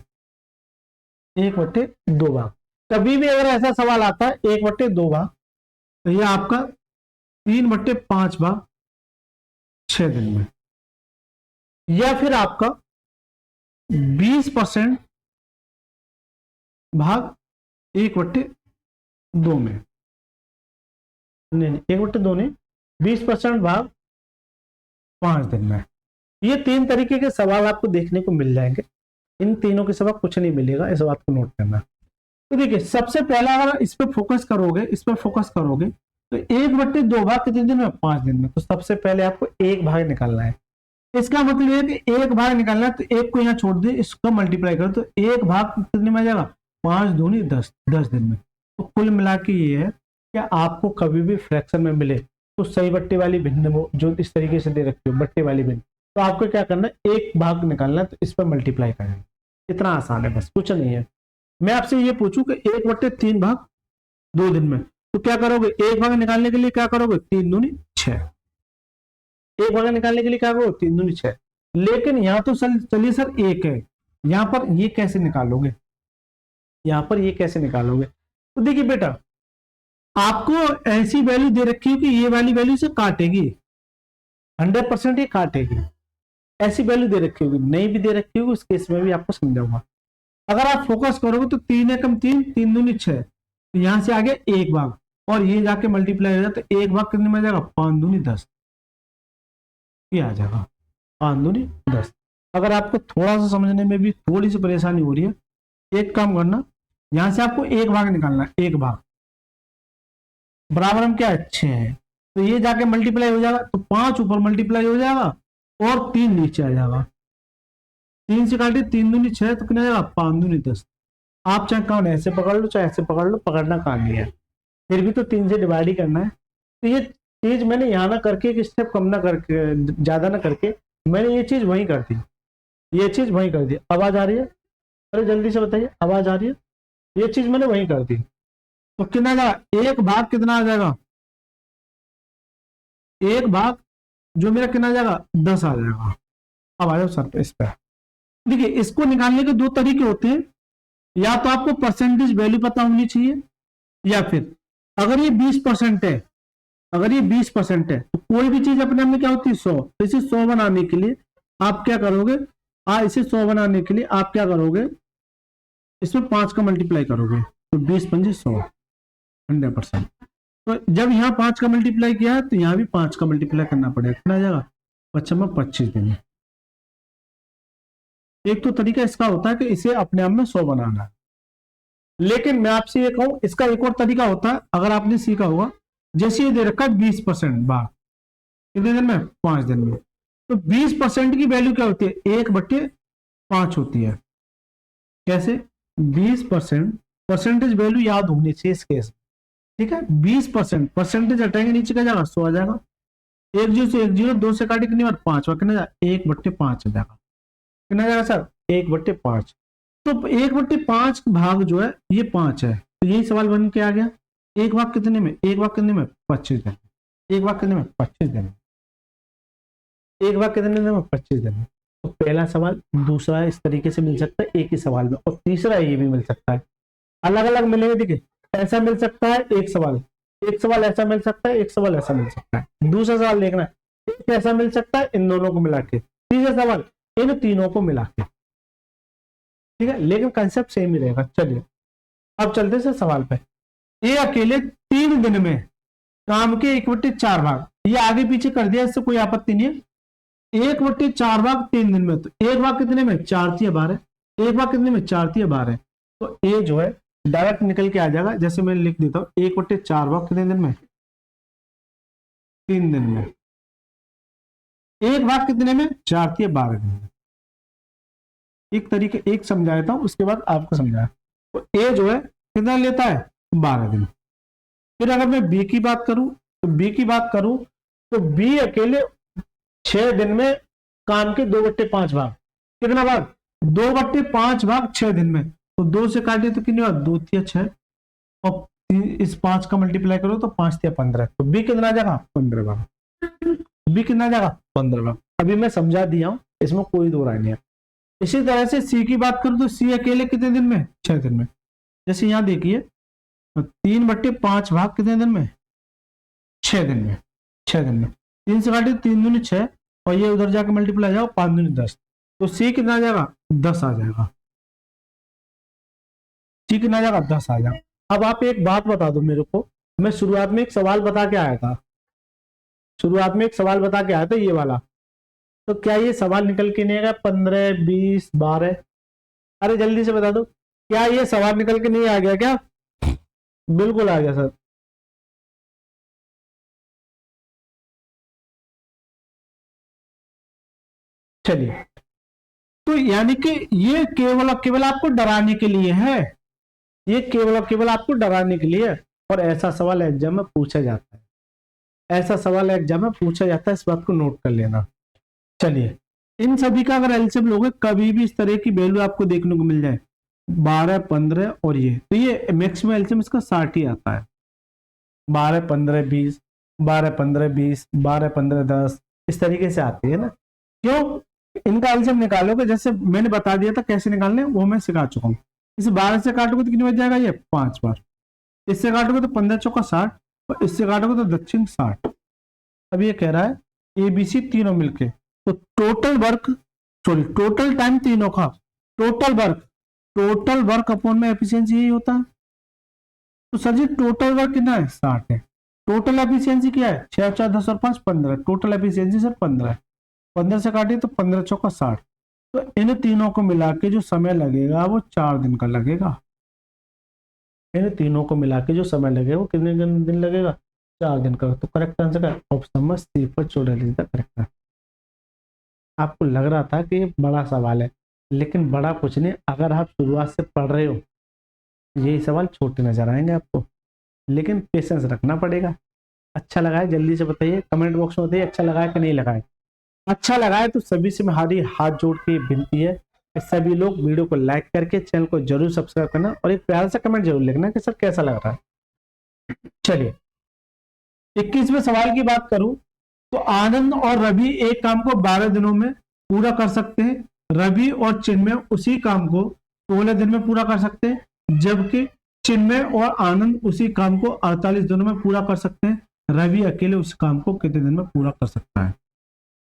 1/2 भाग। कभी भी अगर ऐसा सवाल आता है 1/2 भाग, तो ये आपका 3/5 भाग 6 दिन में, या फिर आपका 20% भाग 1/2 में, नहीं 1/2 नहीं, 20% भाग 5 दिन में। ये 3 तरीके के सवाल आपको देखने को मिल जाएंगे, इन तीनों के सिवा कुछ नहीं मिलेगा, इस बात को नोट करना। तो देखिए सबसे पहला अगर इस पर फोकस करोगे, इस पर फोकस करोगे तो 1/2 भाग कितने दिन में, 5 दिन में। तो सबसे पहले आपको एक भाग निकालना है। इसका मतलब ये कि एक भाग निकालना है, तो एक को यहाँ छोड़ दे, इसको मल्टीप्लाई करो तो एक भाग कितने में आ जाएगा, 5 दूनी 10, 10 दिन में। तो कुल मिला के ये है क्या आपको कभी भी फ्रैक्शन में मिले तो सही बट्टे वाली भिन्न जो इस तरीके से दे रखी हो बट्टे वाली भिन्न, तो आपको क्या करना है, एक भाग निकालना है, तो इस पर मल्टीप्लाई करना है। इतना आसान है, बस कुछ नहीं है। मैं आपसे ये पूछूं कि 1/3 भाग 2 दिन में, तो क्या करोगे, एक भाग निकालने के लिए क्या करोगे, 3 दूनी 6। एक भाग निकालने के लिए क्या करोगे, 3 दूनी 6। लेकिन यहां तो चलिए सर एक है, यहां पर ये कैसे निकालोगे, यहां पर ये कैसे निकालोगे, तो देखिए बेटा आपको ऐसी वैल्यू दे रखी है कि ये वाली वैल्यू से काटेगी, 100% ये काटेगी। ऐसी वैल्यू दे रखी होगी, नहीं भी दे रखी होगी, उस केस में भी आपको समझाऊंगा। अगर आप फोकस करोगे तो 3 एकम 3, 3 दूनी 6, तो यहां से आ गया एक भाग, और ये जाके मल्टीप्लाई हो जाए तो एक भाग कितने में आ जाएगा, 5 दूनी 10, ये आ जाएगा 5 दूनी 10। अगर आपको थोड़ा सा समझने में भी थोड़ी सी परेशानी हो रही है, एक काम करना, यहां से आपको एक भाग निकालना है, एक भाग बराबर हम क्या अच्छे हैं, तो ये जाके मल्टीप्लाई हो जाएगा, तो 5 ऊपर मल्टीप्लाई हो जाएगा और 3 नीचे आ जाएगा। 3 से काटे 3 दूनी 6, तो कितना जाएगा, 5 दूनी 10। आप चाहे कान ऐसे पकड़ लो चाहे ऐसे पकड़ लो, पकड़ना काम नहीं है, फिर भी तो 3 से डिवाइड ही करना है। तो ये चीज मैंने यहाँ ना करके एक स्टेप कम ना करके, ज्यादा ना करके, मैंने ये चीज वहीं कर दी, ये चीज वहीं कर दी। आवाज आ रही है, अरे जल्दी से बताइए, आवाज आ रही है, ये चीज मैंने वहीं कर दी। तो कितना जाएगा, एक भाग कितना आ जाएगा, एक भाग जो मेरा कितना आ जाएगा, 10 आ जाएगा। अब आ जाओ सर इस पर, देखिए इसको निकालने के 2 तरीके होते हैं, या तो आपको परसेंटेज वैल्यू पता होनी चाहिए, या फिर अगर ये 20% है, अगर ये 20% है तो कोई भी चीज अपने में क्या होती है, 100, तो इसे 100 बनाने के लिए आप क्या करोगे, इसे 100 बनाने के लिए आप क्या करोगे, इसमें 5 का मल्टीप्लाई करोगे, तो 20 पंजे 100, 100%। तो जब यहाँ 5 का मल्टीप्लाई किया है तो यहाँ भी 5 का मल्टीप्लाई करना पड़ेगा, कितना आ जाएगा, 25 दिन। एक तो तरीका इसका होता है कि इसे अपने आप में 100 बनाना है, लेकिन मैं आपसे ये कहूं इसका एक और तरीका होता है, अगर आपने सीखा होगा, जैसे ये दे रखा है 20% भाग कितने दिन में, 5 दिन में, तो 20% की वैल्यू क्या होती है, 1/5 होती है। कैसे, 20% परसेंटेज वैल्यू याद होनी चाहिए इस केस में, ठीक है। 20% परसेंटेज हटाएंगे नीचे का जाएगा 100 आ जाएगा, 1 जीरो से 1 जीरो, 2 से काटे कितनी बार, 5 कितना जाएगा, 1/5 आ जाएगा, कितना जाएगा सर, 1/5। तो 1/5 भाग जो है ये 5 है, तो यही सवाल बन के आ गया, एक भाग कितने में, एक भाग कितने में, 25 दिन, एक भाग कितने में, 25 दिन, एक भाग कितने दिन में, 25 दिन। तो पहला सवाल, दूसरा इस तरीके से मिल सकता है एक ही सवाल में, और तीसरा ये भी मिल सकता है, अलग अलग मिलेंगे। देखिए ऐसा मिल सकता है एक सवाल, एक सवाल ऐसा मिल सकता है, एक सवाल ऐसा मिल सकता है। दूसरा सवाल देखना, एक ऐसा मिल सकता है इन दोनों को मिला के, तीसरा सवाल इन तीनों को मिला के, ठीक है, लेकिन कंसेप्ट सेम ही रहेगा। चलिए अब चलते हैं सवाल पे। ये अकेले 3 दिन में काम के 1/4 भाग, ये आगे पीछे कर दिया, इससे कोई आपत्ति नहीं है। 1/4 भाग 3 दिन में, तो एक भाग कितने में, 4×12, एक भाग कितने में, 4×12, तो ये जो है डायरेक्ट निकल के आ जाएगा, जैसे मैं लिख देता हूं 1/4 भाग कितने दिन में, 3 दिन में, एक भाग कितने में, 4×12 दिन में। एक तरीके एक समझाता हूं, उसके बाद आपको समझाया। तो ए जो है कितना लेता है, 12 दिन। फिर अगर मैं बी की बात करूं, तो बी की बात करूं तो बी अकेले 6 दिन में काम के 2/5 भाग, कितना भाग, 2/5 भाग 6 दिन में, तो 2 से काटे तो कितनी बार, 2×6, और इस 5 का मल्टीप्लाई करो तो 5×15, तो बी कितना आ जाएगा, 15 भाग। बी कितना आ जाएगा, 15 भाग। अभी मैं समझा दिया हूं, इसमें कोई दो राय नहीं है। इसी तरह से सी की बात करूं तो सी अकेले कितने दिन में, 6 दिन में। जैसे यहां देखिए 3/5 भाग कितने दिन में, 6 दिन में, 6 दिन में, 3 से काटे 3 दूनी 6, और ये उधर जाके मल्टीप्लाई जाओ 5 दूनी 10, तो सी कितना आ जाएगा, 10 आ जाएगा। सी कितना आ जाएगा, 10 आ जाएगा। अब आप एक बात बता दो मेरे को, मैं शुरुआत में एक सवाल बता के आया था, शुरुआत में एक सवाल बता के आया था ये वाला, तो क्या ये सवाल निकल के नहीं आएगा 15, 20, 12? अरे जल्दी से बता दो, क्या ये सवाल निकल के नहीं आ गया क्या? बिल्कुल आ गया सर। चलिए, तो यानी कि ये केवल और केवल आपको डराने के लिए है, ये केवल और केवल आपको डराने के लिए है। और ऐसा सवाल एग्जाम में पूछा जाता है, ऐसा सवाल एग्जाम में पूछा जाता है, इस बात को नोट कर लेना। चलिए, इन सभी का अगर एलसीएम लोगे कभी भी इस तरह की वैल्यू आपको देखने को मिल जाए 12, 15 और ये, तो ये मैक्सिमम एलसीएम इसका 60 ही आता है। 12, 15, 20, 12, 15, 20, 12, 15, 10 इस तरीके से आती है ना। क्यों? इनका एलसीएम निकालोगे, जैसे मैंने बता दिया था कैसे निकालने, वो मैं सिखा चुका हूँ। इसे 12 से काटोगे तो कितनी बच जाएगा, ये 5 बार। इससे काटोगे तो 15 चौका 60, और इससे काटोगे तो दक्षिण 60। अब ये कह रहा है एबीसी तीनों मिलके, तो total work, sorry total time तीनों का, टोटल वर्क अपॉन में एफिशिएंसी यही होता है। तो सर जी टोटल वर्क कितना है, 60 है। टोटल एफिशिएंसी क्या है, 6, 4, 10 और 5, 15। टोटल एफिशिएंसी सर 15 है। 15 से काटिए तो 15 चौका 60। तो इन तीनों को मिला के जो समय लगेगा वो 4 दिन का लगेगा। इन तीनों को मिला के जो समय लगेगा वो कितने दिन लगेगा, 4 दिन का। तो करेक्ट आंसर है ऑप्शन नंबर सी पर 44 करेक्ट है। आपको लग रहा था कि ये बड़ा सवाल है, लेकिन बड़ा कुछ नहीं। अगर आप शुरुआत से पढ़ रहे हो यही सवाल छोटे नजर आएंगे आपको, लेकिन पेशेंस रखना पड़ेगा। अच्छा लगा है जल्दी से बताइए, कमेंट बॉक्स में बताइए अच्छा लगा है कि नहीं लगा है। अच्छा लगा है तो सभी से हमारी हाथ जोड़ के विनती है कि सभी लोग वीडियो को लाइक करके चैनल को जरूर सब्सक्राइब करना, और एक प्यारा सा कमेंट जरूर लिखना कि सर कैसा लग रहा है। चलिए 21वें सवाल की बात करूं तो आनंद और रवि एक काम को 12 दिनों में पूरा कर सकते हैं, रवि और चिन्मय उसी काम को 16 दिन में पूरा कर सकते हैं, जबकि चिन्मय और आनंद उसी काम को 48 दिनों में पूरा कर सकते हैं। रवि अकेले उस काम को कितने दिन में पूरा कर सकता है।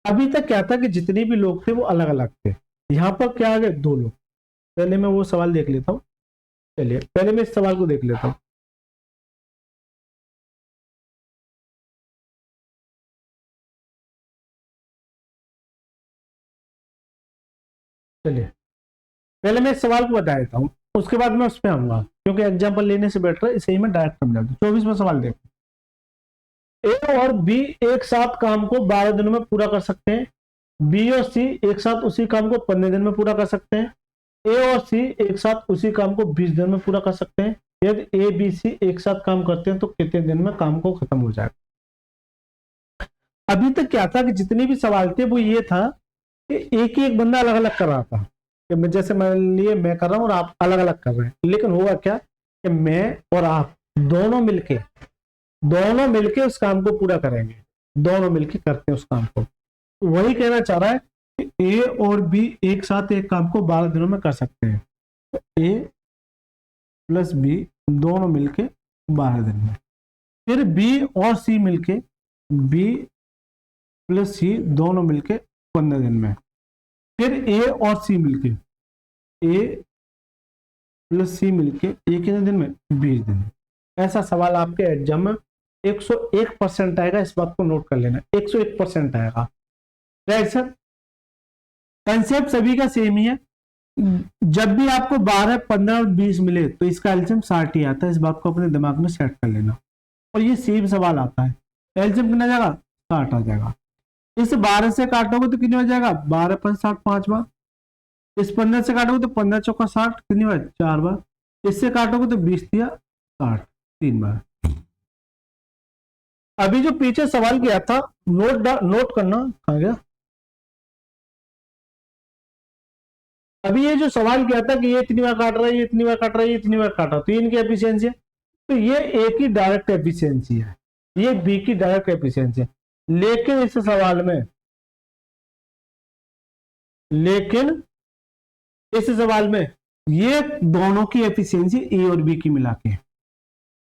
अभी तक क्या था कि जितने भी लोग थे वो अलग अलग थे, यहाँ पर क्या आ गए, 2 लोग। पहले मैं वो सवाल देख लेता हूँ, चलिए पहले मैं इस सवाल को देख लेता हूँ। चलिए पहले मैं इस सवाल को बता देता हूँ, उसके बाद मैं उस पर आऊंगा, क्योंकि एग्जाम्पल लेने से बेटर है, इसे ही मैं डायरेक्ट समझा दूँ। 24वां सवाल देखो, ए और बी एक साथ काम को 12 दिनों में पूरा कर सकते हैं, बी और सी एक साथ उसी काम को 15 दिन में पूरा कर सकते हैं, ए और सी एक साथ उसी काम को 20 दिन में पूरा कर सकते हैं। यदि ए बी सी एक साथ काम करते हैं तो कितने दिन में काम को खत्म हो जाएगा। अभी तक क्या था कि जितने भी सवाल थे वो ये था कि एक ही एक बंदा अलग अलग कर रहा था, कि जैसे मान लिए मैं कर रहा हूं और आप अलग अलग कर रहे हैं, लेकिन हुआ क्या कि मैं और आप दोनों मिलके उस काम को पूरा करेंगे, दोनों मिलके करते हैं उस काम को। वही कहना चाह रहा है कि ए और बी एक साथ एक काम को 12 दिनों में कर सकते हैं, तो ए प्लस बी दोनों मिलके 12 दिन में। फिर बी और सी मिलके, बी प्लस सी दोनों मिलके 15 दिन में। फिर ए और सी मिलके, ए प्लस सी मिलके ये कितने दिन में, 20 दिन में। ऐसा सवाल आपके एग्जाम में 101% आएगा, इस बात को नोट कर लेना, 101% आएगा। राइट सर, कंसेप्ट सभी का सेम ही है। जब भी आपको 12, 15 और 20 मिले तो इसका एलसीएम 60 ही आता है, इस बात को अपने दिमाग में सेट कर लेना। और ये सेम सवाल आता है, एलसीएम कितना जाएगा, 60 आ जाएगा। इस 12 से काटोगे तो कितनी हो जाएगा, 12, 5, 60 5 बार। इस 15 से काटोगे तो 15 चौका 60 कितनी बार, 4 बार। इससे काटोगे तो 20 दिया 60 3 बार। अभी जो पीछे सवाल किया था नोट करना, कहाँ गया। अभी ये जो सवाल किया था कि ये इतनी बार काट रहा है, ये इतनी बार काट रहा है, ये इतनी बार काट रहा है, तो इनकी एफिशिएंसी है। तो ये ए की डायरेक्ट एफिशिएंसी है, ये बी की डायरेक्ट एफिशिएंसी है। लेकिन इस सवाल में, लेकिन इस सवाल में ये दोनों की एफिशिएंसी ए और बी की मिला के,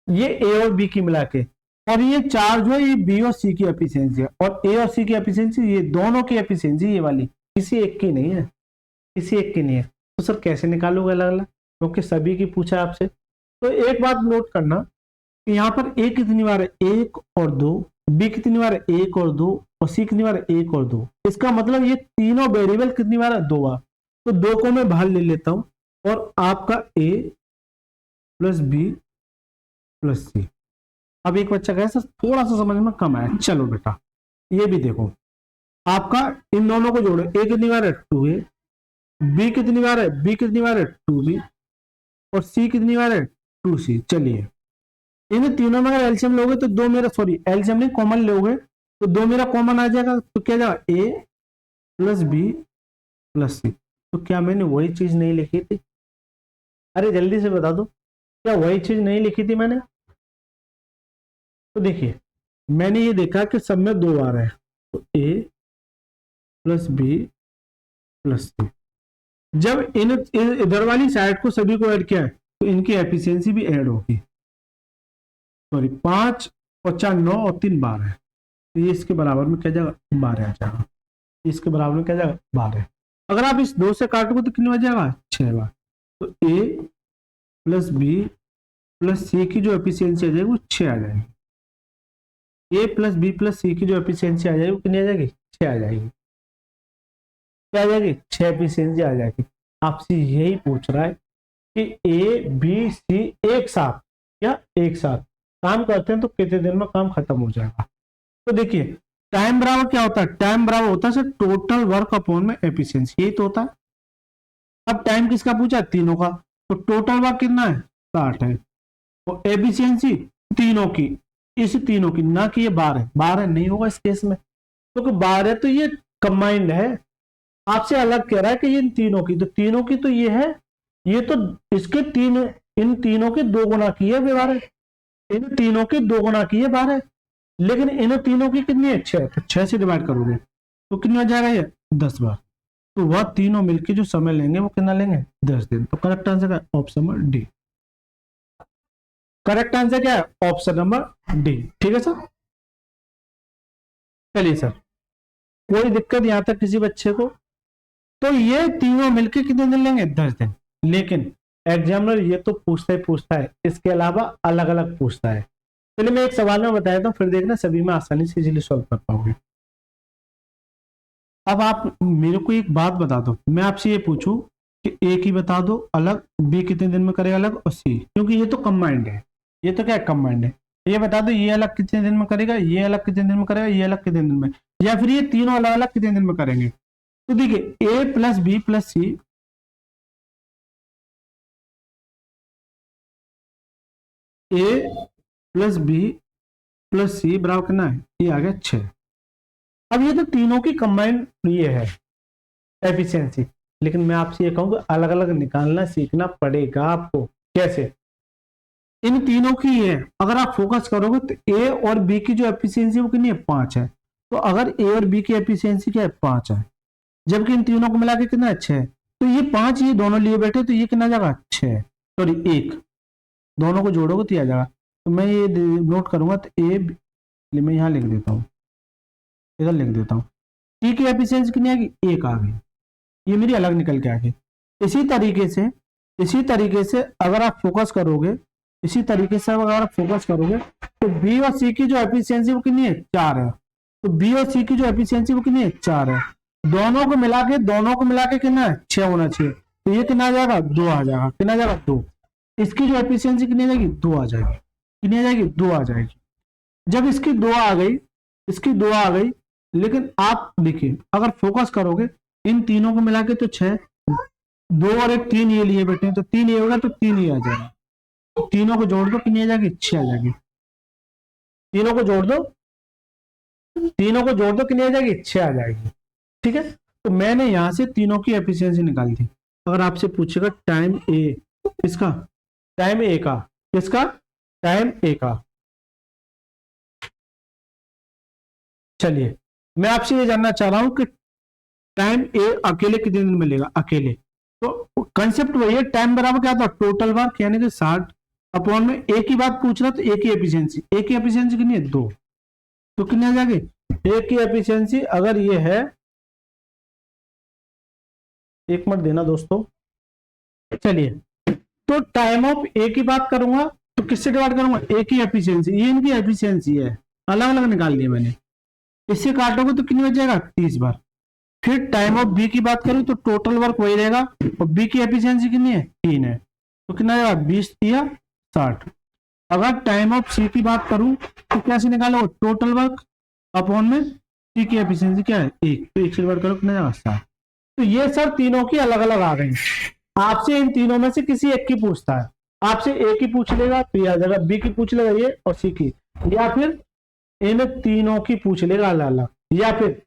ये ए और बी की मिला के, और ये 4 जो है ये बी और सी की एफिशिएंसी है, और ए और सी की एफिशिएंसी, ये दोनों की एफिशिएंसी ये वाली, किसी एक की नहीं है, किसी एक की नहीं है। तो सर कैसे निकालोगे अलग अलग, क्योंकि सभी की पूछा आपसे। तो एक बात नोट करना कि यहाँ पर ए कितनी बार है, 1 और 2, बी कितनी बार है, 1 और 2, और सी कितनी बार है, 1 और 2। इसका मतलब ये तीनों वेरिएबल कितनी बार है, 2 बार। तो 2 को मैं बाहर ले लेता हूं, और आपका ए प्लस बी प्लस सी। अब एक बच्चा कहे सर थोड़ा सा समझ में कम आया, चलो बेटा ये भी देखो, आपका इन दोनों को जोड़ो, ए कितनी बार है, 2a, बी कितनी बार है, बी कितनी बार है, 2b, और सी कितनी बार है, 2c। चलिए इन तीनों में अगर एलसीएम लोगे तो दो मेरा, सॉरी एलसीएम नहीं कॉमन लोगे तो दो मेरा कॉमन आ जाएगा, तो क्या जाएगा ए प्लस बी प्लस सी। तो क्या मैंने वही चीज नहीं लिखी थी? अरे जल्दी से बता दो, क्या वही चीज नहीं लिखी थी मैंने? तो देखिए मैंने ये देखा कि सब में दो बार है, तो ए प्लस बी प्लस सी। जब इन इधर वाली साइड को सभी को ऐड किया है तो इनकी एफिशिएंसी भी ऐड होगी। सॉरी 5 और 4 9 और 3 12 है, तो ये इसके बराबर में क्या जाएगा 12 आ जाएगा। इसके बराबर में क्या जाएगा 12। अगर आप इस 2 से काटोगे तो कितने बच जाएगा 6 बार। तो ए प्लस बी प्लस सी की जो एफिशिएंसी आ जाएगी वो 6 आ जाएगी। ए प्लस बी प्लस सी की जो एफिशिएंसी आ जाएगी वो कितनी आ जाएगी 6 आ जाएगी। क्या आ जाएगी 6 एफिशिएंसी आ जाएगी। आपसे यही पूछ रहा है कि ए बी सी एक साथ या एक साथ काम करते हैं तो कितने दिन में काम खत्म हो जाएगा। तो देखिए टाइम बराबर क्या होता है, टाइम बराबर होता है टोटल वर्क अपॉन में एफिशिएंसी, यही तो होता है। अब टाइम किसका पूछा तीनों का, तो टोटल वर्क कितना है 60 है, और एफिशिएंसी तीनों की, इस तीनों की, ना कि ये 12 नहीं होगा इस केस में, क्योंकि 12 तो ये कंबाइंड है। आपसे अलग कह रहा है कि ये इन तीनों की, तो तीनों की तो ये है, ये तो इसके तीन, इन तीनों के 2 गुना की है 12, इन तीनों के 2 गुना की है 12, लेकिन इन तीनों की कितनी है 6, तो 6 से डिवाइड करोगे तो कितना हो जाएगा ये 10 बार। तो वह तीनों मिलकर जो समय लेंगे वो कितना लेंगे 10 दिन। तो करेक्ट आंसर है option number D. Correct answer क्या है ऑप्शन नंबर डी। ठीक है सर, चलिए सर कोई दिक्कत यहां तक किसी बच्चे को? तो ये तीनों मिलकर कितने दिन लेंगे 10 दिन, लेकिन एग्जामिनर ये तो पूछता ही पूछता है, इसके अलावा अलग अलग पूछता है। चलिए मैं एक सवाल में बताया था, फिर देखना सभी में आसानी से इजीली सॉल्व कर पाओगे। अब आप मेरे को एक बात बता दो, मैं आपसे ये पूछूं कि ए की बता दो अलग, बी कितने दिन में करेगा अलग, और सी, क्योंकि ये तो कंबाइंड है, ये तो क्या है कंबाइंड है। ये बता दो ये अलग कितने दिन में करेगा, ये अलग कितने दिन में करेगा, ये अलग कितने दिन में, या फिर ये तीनों अलग अलग कितने दिन में करेंगे। तो देखिए ए plus B plus C, A plus B plus C बराबर कितना है, ये आ गया 6। अब ये तो तीनों की कंबाइंड ये है एफिशिएंसी, लेकिन मैं आपसे ये कहूंगा अलग अलग निकालना सीखना पड़ेगा आपको। कैसे? इन तीनों की है, अगर आप फोकस करोगे तो ए और बी की जो एफिशिएंसी वो कितनी है 5 है, तो अगर ए और बी की एफिशिएंसी क्या है 5 है, जबकि इन तीनों को मिला के कितना है 6, तो ये 5 ये दोनों लिए बैठे तो ये कितना जाएगा 6, सॉरी 1, दोनों को जोड़ोगे तो आ जाएगा। तो मैं ये नोट करूंगा, तो ए, मैं यहाँ लिख देता हूँ, इधर लिख देता हूँ, टी की एफिशिएंसी कितनी आ गई 1 आ गई, ये मेरी अलग निकल के आ गई। इसी तरीके से अगर आप फोकस करोगे, इसी तरीके से अगर आप फोकस करोगे तो बी और सी की जो एफिशिएंसी वो कितनी है 4 है, तो बी और सी की जो एफिशिएंसी वो कितनी है 4 है, दोनों को मिला के कितना है 6 होना चाहिए, तो ये कितना आ जाएगा 2 आ जाएगा, कितना आ जाएगा 2। इसकी जो एफिशिएंसी कितनी आ जाएगी 2 आ जाएगी, कितनी आ जाएगी 2 आ जाएगी। जब इसकी 2 आ गई, लेकिन आप देखिए अगर फोकस करोगे इन तीनों को मिला के तो 6, 2 और 1 3 ये लिए बैठे हैं, तो 3 ये होगा तो 3 ये आ जाएगा, तो तीनों को जोड़ दो कितनी आ जाएगी 6 आ जाएगी, तीनों को जोड़ दो कितनी आ जाएगी 6 आ जाएगी। ठीक है, तो मैंने यहां से तीनों की एफिशिएंसी निकाली थी। अगर आपसे पूछेगा टाइम ए किसका, टाइम ए का, किसका टाइम ए का, चलिए मैं आपसे ये जानना चाह रहा हूं कि टाइम ए अकेले कितने दिन में लेगा, अकेले, तो कंसेप्ट वही है, टाइम बराबर क्या था टोटल वर्क, यानी कि 60 अपॉन में ए की बात पूछ रहा, तो ए की एफिशिएंसी कितनी है 2, तो कितनी आ जाएगी ए की एफिशिएंसी, अगर ये है, एक मिनट देना दोस्तों, चलिए तो टाइम ऑफ ए की बात करूंगा तो किससे डिवाइड करूंगा, ए की एफिशिएंसी, ये इनकी एफिशिएंसी है, अलग अलग निकाल लिया मैंने, इससे काटोगे तो कितनी बच जाएगा 30 बार। फिर टाइम ऑफ बी की बात करूं तो टोटल वर्क वही रहेगा, और बी की एफिशिएंसी कितनी है 3 है, तो कितना आएगा 20 या 60। अगर टाइम ऑफ सी की बात करूं तो कैसे निकालो, टोटल वर्क अपॉन में सी की एफिशिएंसी क्या है 1, तो 1 से डिवाइड करो कितना जाएगा 60। तो ये सर तीनों की अलग अलग आ गई, आपसे इन तीनों में से किसी एक की पूछता है, आपसे ए की पूछ लेगा तो ये आ जाएगा, बी की पूछ लेगा ये, और सी की, या फिर इन तीनों की पूछ लेगा अलग अलग, या फिर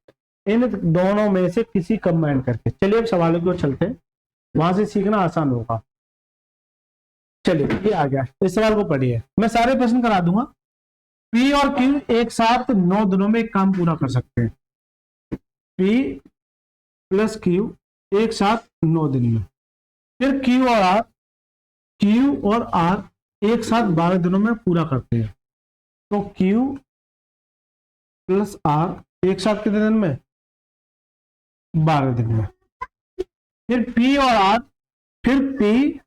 इन दोनों में से किसी कंबाइन करके। चलिए अब सवालों की ओर चलते हैं, वहां से सीखना आसान होगा। चलिए ये आ गया, इस सवाल को पढ़िए, मैं सारे प्रश्न करा दूंगा। पी और क्यू एक साथ 9 दिनों में एक काम पूरा कर सकते हैं। पी प्लस क्यू एक साथ 9 दिन में। फिर क्यू और आर एक साथ 12 दिनों में पूरा करते हैं। तो क्यू प्लस आर एक साथ कितने दिन में? 12 दिन में। फिर पी और आर, फिर पी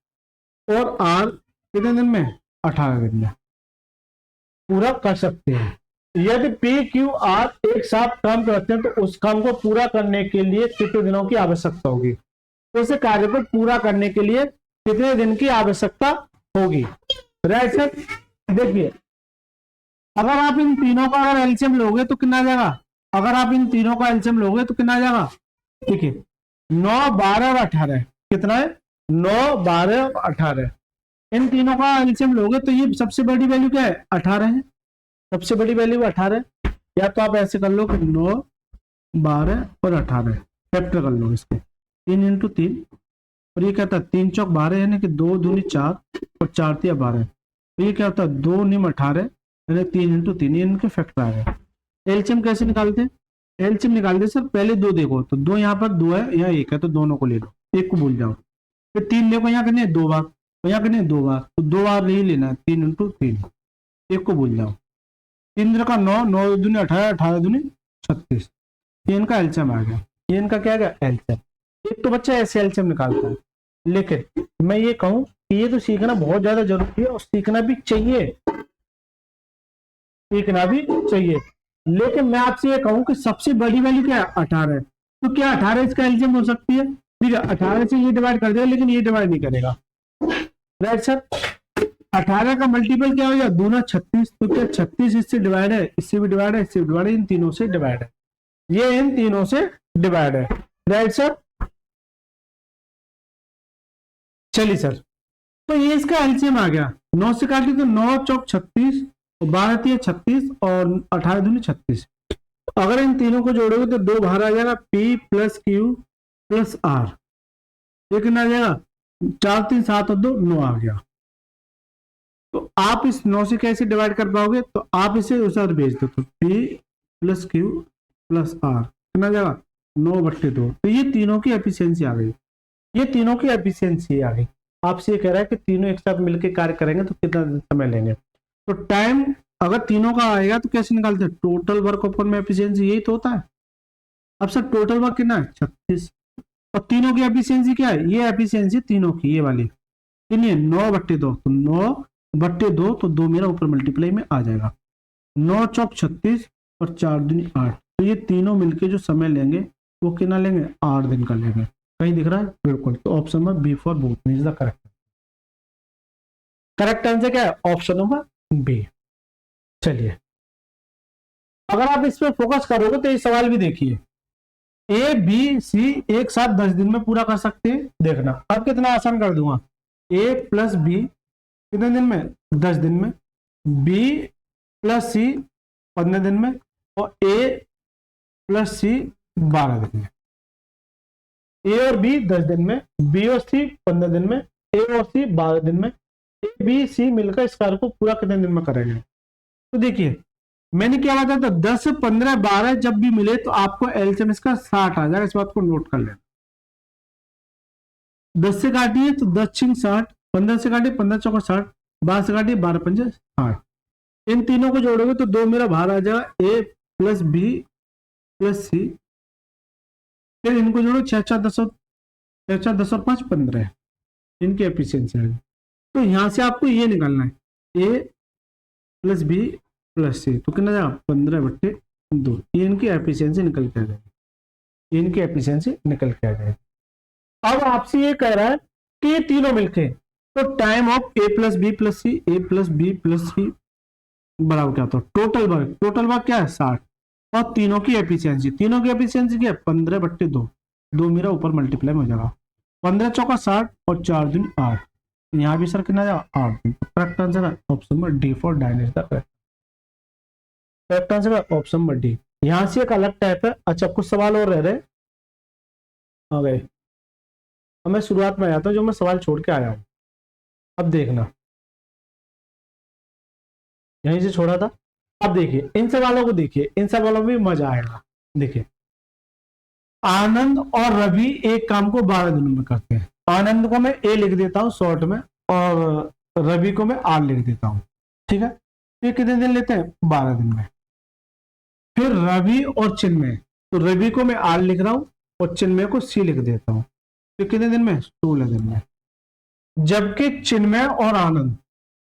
और आर कितने दिन में? 18 दिन में पूरा कर सकते हैं। यदि पी क्यू आर एक साथ काम करते हैं तो उस काम को पूरा करने के लिए कितने दिनों की आवश्यकता होगी? तो इस कार्य को पूरा करने के लिए कितने दिन की आवश्यकता होगी? Right sir. देखिए, अगर आप इन तीनों का अगर एलसीएम लोगे तो कितना आ जाएगा? अगर आप इन तीनों का एलसीएम लोगे तो कितना आ जाएगा? देखिए 9, 12 और 18 कितना है? 9, 12 और 18। इन तीनों का एलसीएम लोगे तो ये सबसे बड़ी वैल्यू क्या है? 18 है। सबसे बड़ी वैल्यू 18। या तो आप ऐसे कर लो कि 9, 12 और 18 फैक्टर कर लो इसके, 3 इंटू 3, और ये क्या होता है? 3 चौक 12 यानी कि 2 दूनी 4 और 4 तिया 12। तो ये क्या होता है? 2 निम 18 यानी 3 इंटू 3, ये इनके फैक्टर आ गए। एलसीएम कैसे निकालते हैं? एलसीएम निकालते सर पहले दो देखो, तो 2 यहाँ पर 2 है, यहाँ 1 है, तो दोनों को ले लो, एक को भूल जाओ। फिर 3 देखो, यहाँ करने 2 बार, तो यहाँ करने 2 बार, तो 2 बार नहीं लेना है, 3 इंटू 3, एक को भूल जाओ। 3 का 9, 9 दूनी 18, 18 दूनी 36, ये इनका एलसीएम आ गया। ये इनका क्या गया? एलसीएम। एक तो बच्चा ऐसे एलसीएम निकालता है, लेकिन मैं ये कहूं कि ये तो सीखना बहुत ज्यादा जरूरी है और सीखना भी चाहिए, सीखना भी चाहिए। लेकिन मैं आपसे ये कहूं कि सबसे बड़ी वैल्यू क्या है? 18 है। तो क्या 18 इसका एलसीएम हो सकती है? ठीक है, 18 से ये डिवाइड कर देगा, लेकिन ये डिवाइड नहीं करेगा। Right sir. 18 का मल्टीपल क्या हो गया? दूना 36। तो क्या 36 इससे डिवाइड है? इससे भी डिवाइड है, इससे भी डिवाइड है, इन तीनों से डिवाइड है, ये इन तीनों से डिवाइड है। Right sir. चलिए सर, तो ये इसका एलसीएम आ गया। 9 से काटी तो 9 चौक 36 और 12 तिया 36 और 18 दूनी 36। अगर इन तीनों को जोड़ोगे तो 2 बाहर आ जाएगा, P plus q plus r, ये कितना आ जाएगा? 4 3 7 और 2 9 आ गया। तो आप इस 9 से कैसे डिवाइड कर पाओगे? तो आप इसे उस और भेज दो, तो P plus q plus r कितना आ जाएगा? 9/2। तो ये तीनों की एफिशिएंसी आ गई, ये तीनों की एफिशिएंसी आ गई। आपसे ये कह रहा है कि तीनों एक साथ मिलकर कार्य करेंगे तो कितना समय लेंगे? तो टाइम अगर तीनों का आएगा तो कैसे निकालते हैं? टोटल वर्क अपन में एफिशिएंसी, यही तो होता है। अब सर टोटल वर्क कितना है? 36, और तीनों की एफिशिएंसी क्या है? ये एफिशिएंसी तीनों की, ये वाली कितनी है? 9/2। तो 9/2, तो 2 मेरा ऊपर मल्टीप्लाई में आ जाएगा। 9 चौक 36 और 4 दूनी 8। तो ये तीनों मिलके जो समय लेंगे वो कितना लेंगे? 8 दिन का लेंगे। कहीं दिख रहा है? बिल्कुल। तो option number B for both is the correct. Correct answer क्या है? Option number B. चलिए, अगर आप इस पर फोकस करोगे तो ये सवाल भी देखिए, ए बी सी एक साथ 10 दिन में पूरा कर सकते हैं। देखना अब कितना आसान कर दूंगा। ए प्लस बी कितने दिन में? 10 दिन में। बी प्लस सी 15 दिन में, और ए प्लस सी 12 दिन में। ए और बी 10 दिन में, बी और सी 15 दिन में, ए और सी 12 दिन में। ए बी सी मिलकर इस कार्य को पूरा कितने दिन में करेंगे? तो देखिए मैंने क्या बताया था, 10, 15, 12 जब भी मिले तो आपको एलसीएम इसका 60 आ जाएगा। इस बात को नोट कर लेना। 10 से काटिए तो 10 छिंग 60, 15 से काटिए 15 चौका 60, 12 से काटिए 12 पंजे 60। इन तीनों को जोड़ोगे तो 2 मेरा बाहर आ जाएगा, ए प्लस बी प्लस सी। फिर इनको जोड़ो 6 4 10 और 5 15, इनकी एफिशिएंसी है। तो यहां से आपको ये निकालना है, ए प्लस बी प्लस सी, तो कितना जाएगा? 15/2। ये इनकी एफिशिएंसी निकल के आ जाएगी, इनकी एफिशिएंसी निकल के आ जाएगी। अब आपसे ये कह रहा है कि ये तीनों मिलके, तो time of A plus B plus C, A plus B plus C बराबर क्या होता है? Total work. टोटल वर्क क्या है? 60। और तीनों की एफिशिएंसी, तीनों की एफिशिएंसी क्या है? 15/2। 2 मेरा ऊपर मल्टीप्लाई में हो जाएगा। 15 चौका 60 और 4 दूनी 8। यहाँ भी सर कितना जाएगा 8 दिन। करेक्ट आंसर है ऑप्शन नंबर डी फॉर डाइन इज द करेक्ट आंसर है ऑप्शन नंबर डी। यहाँ से एक अलग टाइप है। अच्छा कुछ सवाल और रह रहे आ गए। अब मैं शुरुआत में आया था जो मैं सवाल छोड़ के आया हूँ, अब देखना यहीं से छोड़ा था। अब देखिए इन सवालों को, देखिए इन सवालों में मजा आएगा। देखिए आनंद और रवि एक काम को 12 दिनों में करते हैं। आनंद को मैं ए लिख देता हूं शॉर्ट में और रवि को मैं आर लिख देता हूं, ठीक है। ये कितने दिन लेते हैं 12 दिन में। फिर रवि और चिन्मय, तो रवि को मैं आर लिख रहा हूं और चिन्मय को सी लिख देता हूं, तो कितने दिन में 16 दिन में। जबकि चिन्मय और आनंद,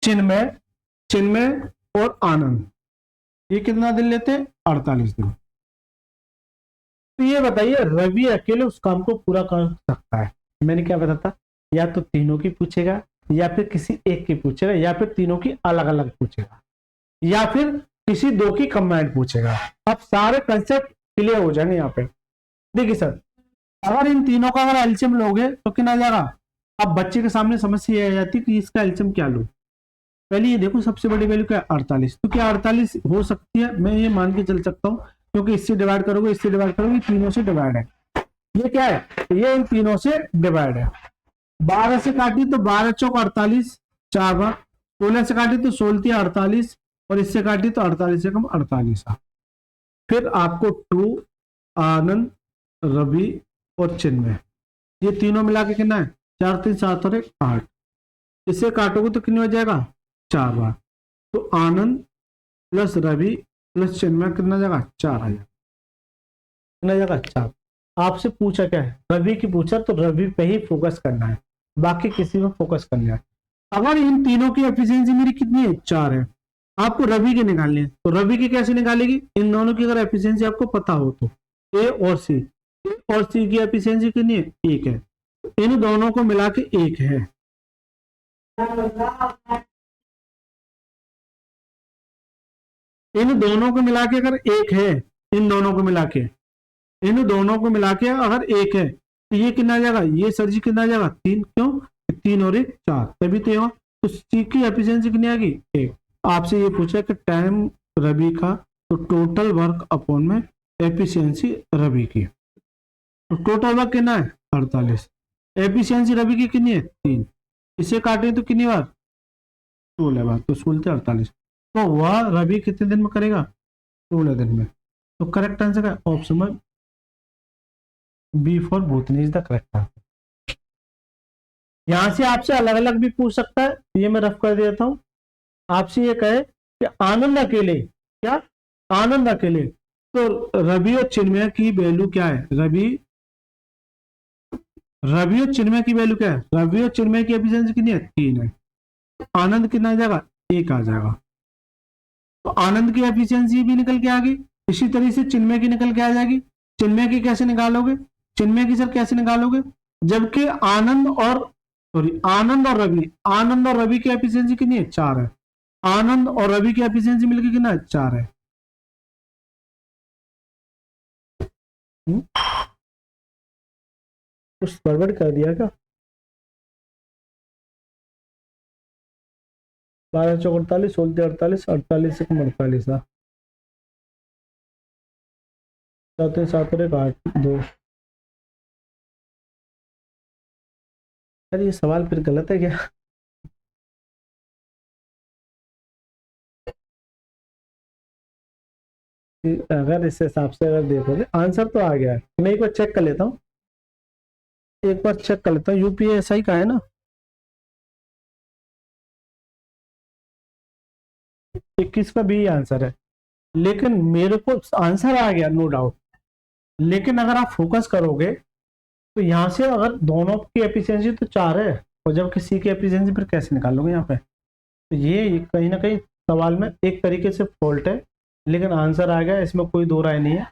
चिन्मय चिन्मय और आनंद ये कितना दिन लेते हैं 48 दिन। तो ये बताइए रवि अकेले उस काम को पूरा कर सकता है? मैंने क्या बताया था, या तो तीनों की पूछेगा या फिर किसी एक की पूछेगा या फिर तीनों की अलग अलग पूछेगा या फिर किसी दो की कंबाइंड पूछेगा। अब सारे कंसेप्ट क्लियर हो जाएंगे यहाँ पे। देखिए सर अगर इन तीनों का अगर एलसीएम लोगे तो कितना आ जाएगा। अब बच्चे के सामने समस्या ये आ जाती है कि इसका एलसीएम क्या लूं। पहले ये देखो सबसे बड़ी वैल्यू क्या है 48, तो क्या 48 हो सकती है, मैं ये मान के चल सकता हूँ क्योंकि इससे डिवाइड करोगे इससे डिवाइड करोगे तीनों से डिवाइड है। ये क्या है, ये इन तीनों से डिवाइड है। 12 से काटी तो 12 चौक 48 4 बार, 16 से काटी तो 16 48 और इससे काटी तो 48 से कम 48 आ। फिर आपको 2 आनंद रवि और चिन्मय ये तीनों मिला के कितना है 4 3 7 और 1 8, इससे काटोगे तो कितनी हो जाएगा 4 बार। तो आनंद प्लस रवि प्लस चिन्मय कितना जाएगा 4 आ जाएगा, कितना जाएगा 4। आपसे पूछा क्या है, रवि की पूछा तो रवि पे ही फोकस करना है, बाकी किसी में फोकस करना है। अगर इन तीनों की एफिशिएंसी मेरी कितनी है 4 है, आपको रवि की निकालनी है, तो रवि की कैसे निकालेगी, इन दोनों की अगर एफिशिएंसी आपको पता हो तो ए और सी की एफिशिएंसी कितनी है 1 है, इन दोनों को मिला के 1 है। इन दोनों को मिला के अगर 1 है, इन दोनों को मिला के इन दोनों को मिला के अगर 1 है तो ये कितना आ जाएगा, ये सर जी कितना आ जाएगा 3, क्यों 3 और 1 4 तभी तो। तो सी की एफिशिएंसी कितनी आएगी 1। आपसे ये पूछा कि टाइम रवि का, तो टोटल वर्क अपॉन में एफिशिएंसी रवि की, तो टोटल वर्क कितना है 48, एफिशिएंसी रवि की कितनी है 3, इसे काटें तो कितनी बार 16 बार, तो 16 48, तो वह रवि कितने दिन में करेगा 16 दिन में। तो करेक्ट आंसर है ऑप्शन नंबर बी फॉर भूतनी इज द करेक्ट आंसर। यहां से आपसे अलग अलग भी पूछ सकता है, ये मैं रफ कर देता हूं। आपसे ये कहे कि आनंद अकेले, क्या आनंद अकेले, तो रवि और चिन्मय की वैल्यू क्या है, रवि और चिन्मय की वैल्यू क्या है, रवि और चिन्मय की एफिशिएंसी कितनी है 3 है, आनंद कितना आ जाएगा 1 आ जाएगा। तो आनंद की एफिशिएंसी भी निकल के आ गई, इसी तरीके से चिन्मय की निकल के आ जाएगी। चिन्मय की कैसे निकालोगे, चिन्मय की सर कैसे निकालोगे, जबकि आनंद और रवि की एफिशिएंसी कितनी है 4 है, आनंद और रवि की एफिशिएंसी मिलकर कितना है 4 है। कुछ गड़बड़ कर दिया क्या, 12 चौक 48 16 48 48 से कम 48 था, 7 7 और 1 8 2। अरे ये सवाल फिर गलत है क्या, अगर इस हिसाब से अगर देखोगे आंसर तो आ गया है। मैं एक बार चेक कर लेता हूँ, एक बार चेक कर लेता हूँ, यूपीएसआई का है ना, 21 का भी आंसर है, लेकिन मेरे को आंसर आ गया नो डाउट। लेकिन अगर आप फोकस करोगे तो यहाँ से अगर दोनों की एफिशिएंसी तो 4 है और जब किसी की एफिशिएंसी फिर कैसे निकालोगे यहाँ पे, तो ये कहीं ना कहीं सवाल में एक तरीके से फॉल्ट है, लेकिन आंसर आ गया, इसमें कोई दो राय नहीं है।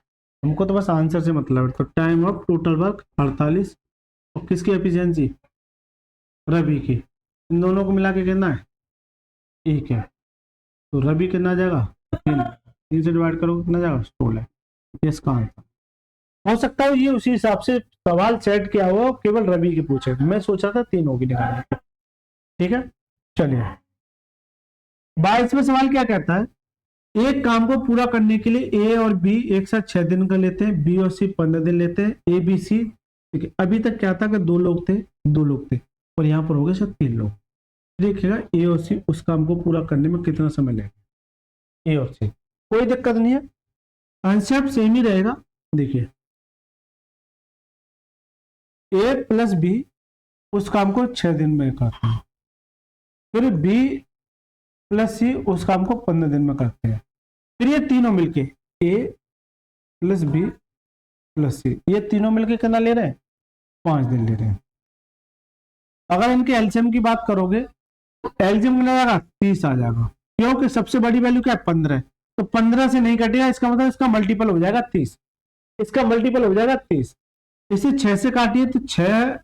हमको तो बस आंसर से मतलब है। तो टाइम ऑफ टोटल वर्क 48 और किसकी एफिशिएंसी रवि की, इन दोनों को मिला के कितना है 1 है, तो रवि कितना आ जाएगा 3 से डिवाइड करो कितना जाएगा 16, इसका आंसर हो सकता है। ये उसी हिसाब से सवाल सेट किया हुआ केवल रवि की पूछे, मैं सोच रहा था तीनों की निकालने की। ठीक है, चलिए 22वां सवाल क्या कहता है, एक काम को पूरा करने के लिए ए और बी एक साथ 6 दिन का लेते हैं, बी और सी 15 दिन लेते हैं, ए बी सी। ठीक है, अभी तक क्या था कि 2 लोग थे और यहाँ पर हो गए सब 3 लोग। देखिएगा ए और सी उस काम को पूरा करने में कितना समय लगेगा, ए और सी, कोई दिक्कत नहीं है, कंसेप्ट सेम ही रहेगा। देखिए ए प्लस बी उस काम को 6 दिन में करते हैं, फिर बी प्लस सी उस काम को 15 दिन में करते हैं, फिर ये तीनों मिलके ए प्लस बी प्लस सी, ये तीनों मिलके कितना ले रहे हैं, 5 दिन ले रहे हैं। अगर इनके एलसीएम की बात करोगे तो एलसीएम कितना आएगा, 30 आ जाएगा, क्योंकि सबसे बड़ी वैल्यू क्या है, 15, तो 15 से नहीं कटेगा, इसका मतलब इसका मल्टीपल हो जाएगा 30, इसका मल्टीपल हो जाएगा 30। इसे 6 से काटिए तो 6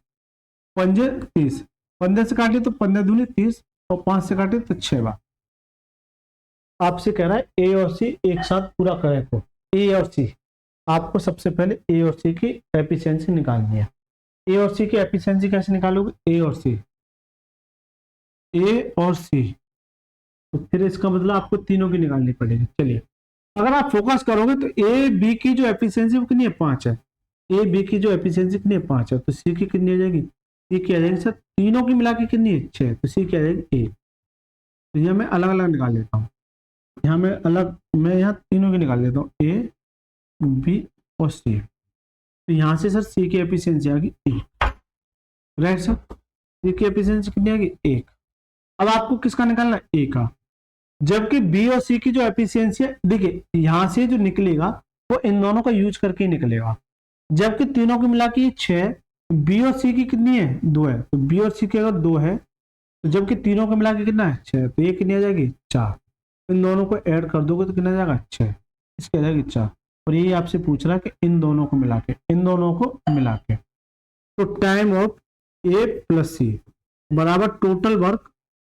पंजे 30, 15 से काटिए तो 15 दूनी 30, और 5 से काटिए तो 6 बार। आपसे कह रहा है ए और सी एक साथ पूरा करें तो ए और सी, आपको सबसे पहले ए और सी की एफिशिएंसी निकालनी है। ए और सी की एफिशिएंसी कैसे निकालोगे, ए और सी, तो फिर इसका मतलब आपको तीनों की निकालनी पड़ेगी। चलिए अगर आप फोकस करोगे तो ए बी की जो एफिशिएंसी वो कितनी है, 5 है, ए बी की जो एफिशिएंसी कितनी है, 5 है, तो सी की कितनी आ जाएगी, सी की आ जाएगी सर तीनों की मिला के कितनी है, 6, तो सी की आ जाएगी 1। तो यहाँ मैं अलग अलग निकाल लेता हूँ, मैं यहाँ तीनों की निकाल लेता हूँ, ए बी और सी। तो यहाँ से सर सी की एफिशिएंसी आ गई 1, राइट सर, सी की एफिशिएंसी कितनी आ गई, 1। अब आपको किसका निकालना है, ए का, जबकि बी और सी की जो एफिशिएंसी है, देखिए यहां से जो निकलेगा वो इन दोनों का यूज करके ही निकलेगा, जबकि तीनों की मिला के 6, बी और सी की कितनी है, 2 है, तो बी और सी की अगर 2 है तो जबकि तीनों को मिला के कितना है, 6, तो ये कितनी आ जाएगी, 4। इन दोनों को ऐड कर दोगे तो कितना आ जाएगा, 6, इसकी आ जाएगी 4। और ये आपसे पूछ रहा है कि इन दोनों को मिला के, तो time of A plus C बराबर टोटल वर्क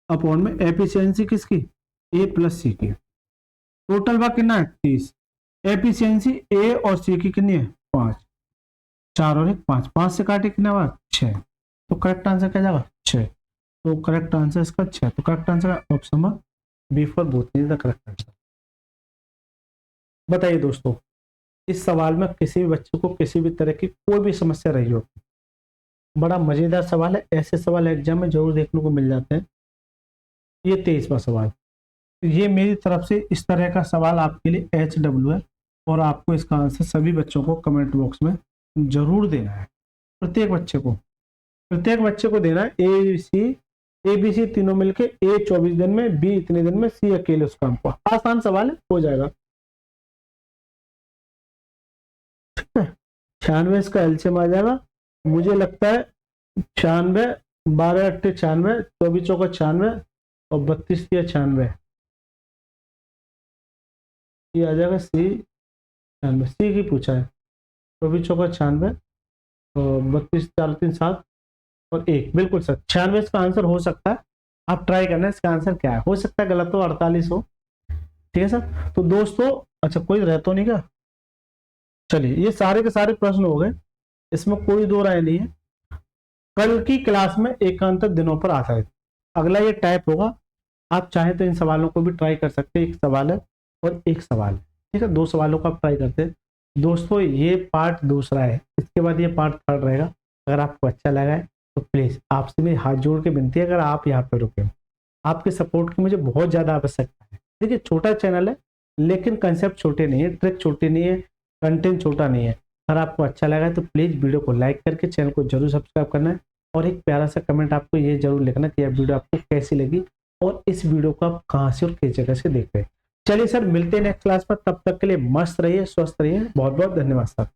अपॉन में एफिशिएंसी किसकी, ए प्लस सी की, टोटल वर्क कितना है 30, एफिशिएंसी ए और सी की कितनी है 5, 4 और 1 5, 5 से काटे कितना हुआ 6, तो करेक्ट आंसर क्या जाएगा 6, तो करेक्ट आंसर इसका 6, तो correct answer option number B for both is the correct answer. बताइए दोस्तों, इस सवाल में किसी भी बच्चे को किसी भी तरह की कोई भी समस्या रही हो, बड़ा मजेदार सवाल है, ऐसे सवाल एग्जाम में जरूर देखने को मिल जाते हैं। ये 23वां सवाल, ये मेरी तरफ से इस तरह का सवाल आपके लिए HW है, और आपको इसका आंसर सभी बच्चों को कमेंट बॉक्स में जरूर देना है, प्रत्येक बच्चे को देना है। ए बी सी तीनों मिलके, ए 24 दिन में, बी इतने दिन में, सी अकेले उस काम को। आसान सवाल है, हो जाएगा। ठीक है, 96 इसका एलसीएम आ जाएगा, मुझे लगता है 96, 12 8 96, 24 चौका 96 और 32 या 96, ये आ जाएगा सी 96, सी की पूछा है, 24 चौका 96 और 32 4 3 7 और 1, बिल्कुल सर 96 का आंसर हो सकता है। आप ट्राई करना इसका आंसर क्या है, हो सकता है गलत हो, 48 हो। ठीक है सर, तो दोस्तों अच्छा कोई रहता नहीं क्या, चलिए ये सारे के सारे प्रश्न हो गए, इसमें कोई दो राय नहीं है। कल की क्लास में एकांतर दिनों पर आधारित अगला ये टाइप होगा, आप चाहें तो इन सवालों को भी ट्राई कर सकते हैं, एक सवाल है और एक सवाल है, ठीक है, 2 सवालों को आप ट्राई करते हैं। दोस्तों ये पार्ट दूसरा है, इसके बाद ये पार्ट थर्ड रहेगा। अगर आपको अच्छा लगा है तो प्लीज़ आपसे मेरी हाथ जोड़ के विनती है, अगर आप यहाँ पर रुके, आपके सपोर्ट की मुझे बहुत ज़्यादा आवश्यकता है। देखिए छोटा चैनल है, लेकिन कंसेप्ट छोटे नहीं है, ट्रिक छोटी नहीं है, कंटेंट छोटा नहीं है। अगर आपको अच्छा लगा है तो प्लीज़ वीडियो को लाइक करके चैनल को जरूर सब्सक्राइब करना है, और एक प्यारा सा कमेंट आपको ये जरूर लिखना कि यह वीडियो आपको कैसी लगी और इस वीडियो को आप कहाँ से और किस जगह से देख रहे हैं। चलिए सर, मिलते हैं नेक्स्ट क्लास पर, तब तक के लिए मस्त रहिए, स्वस्थ रहिए, बहुत बहुत धन्यवाद सर।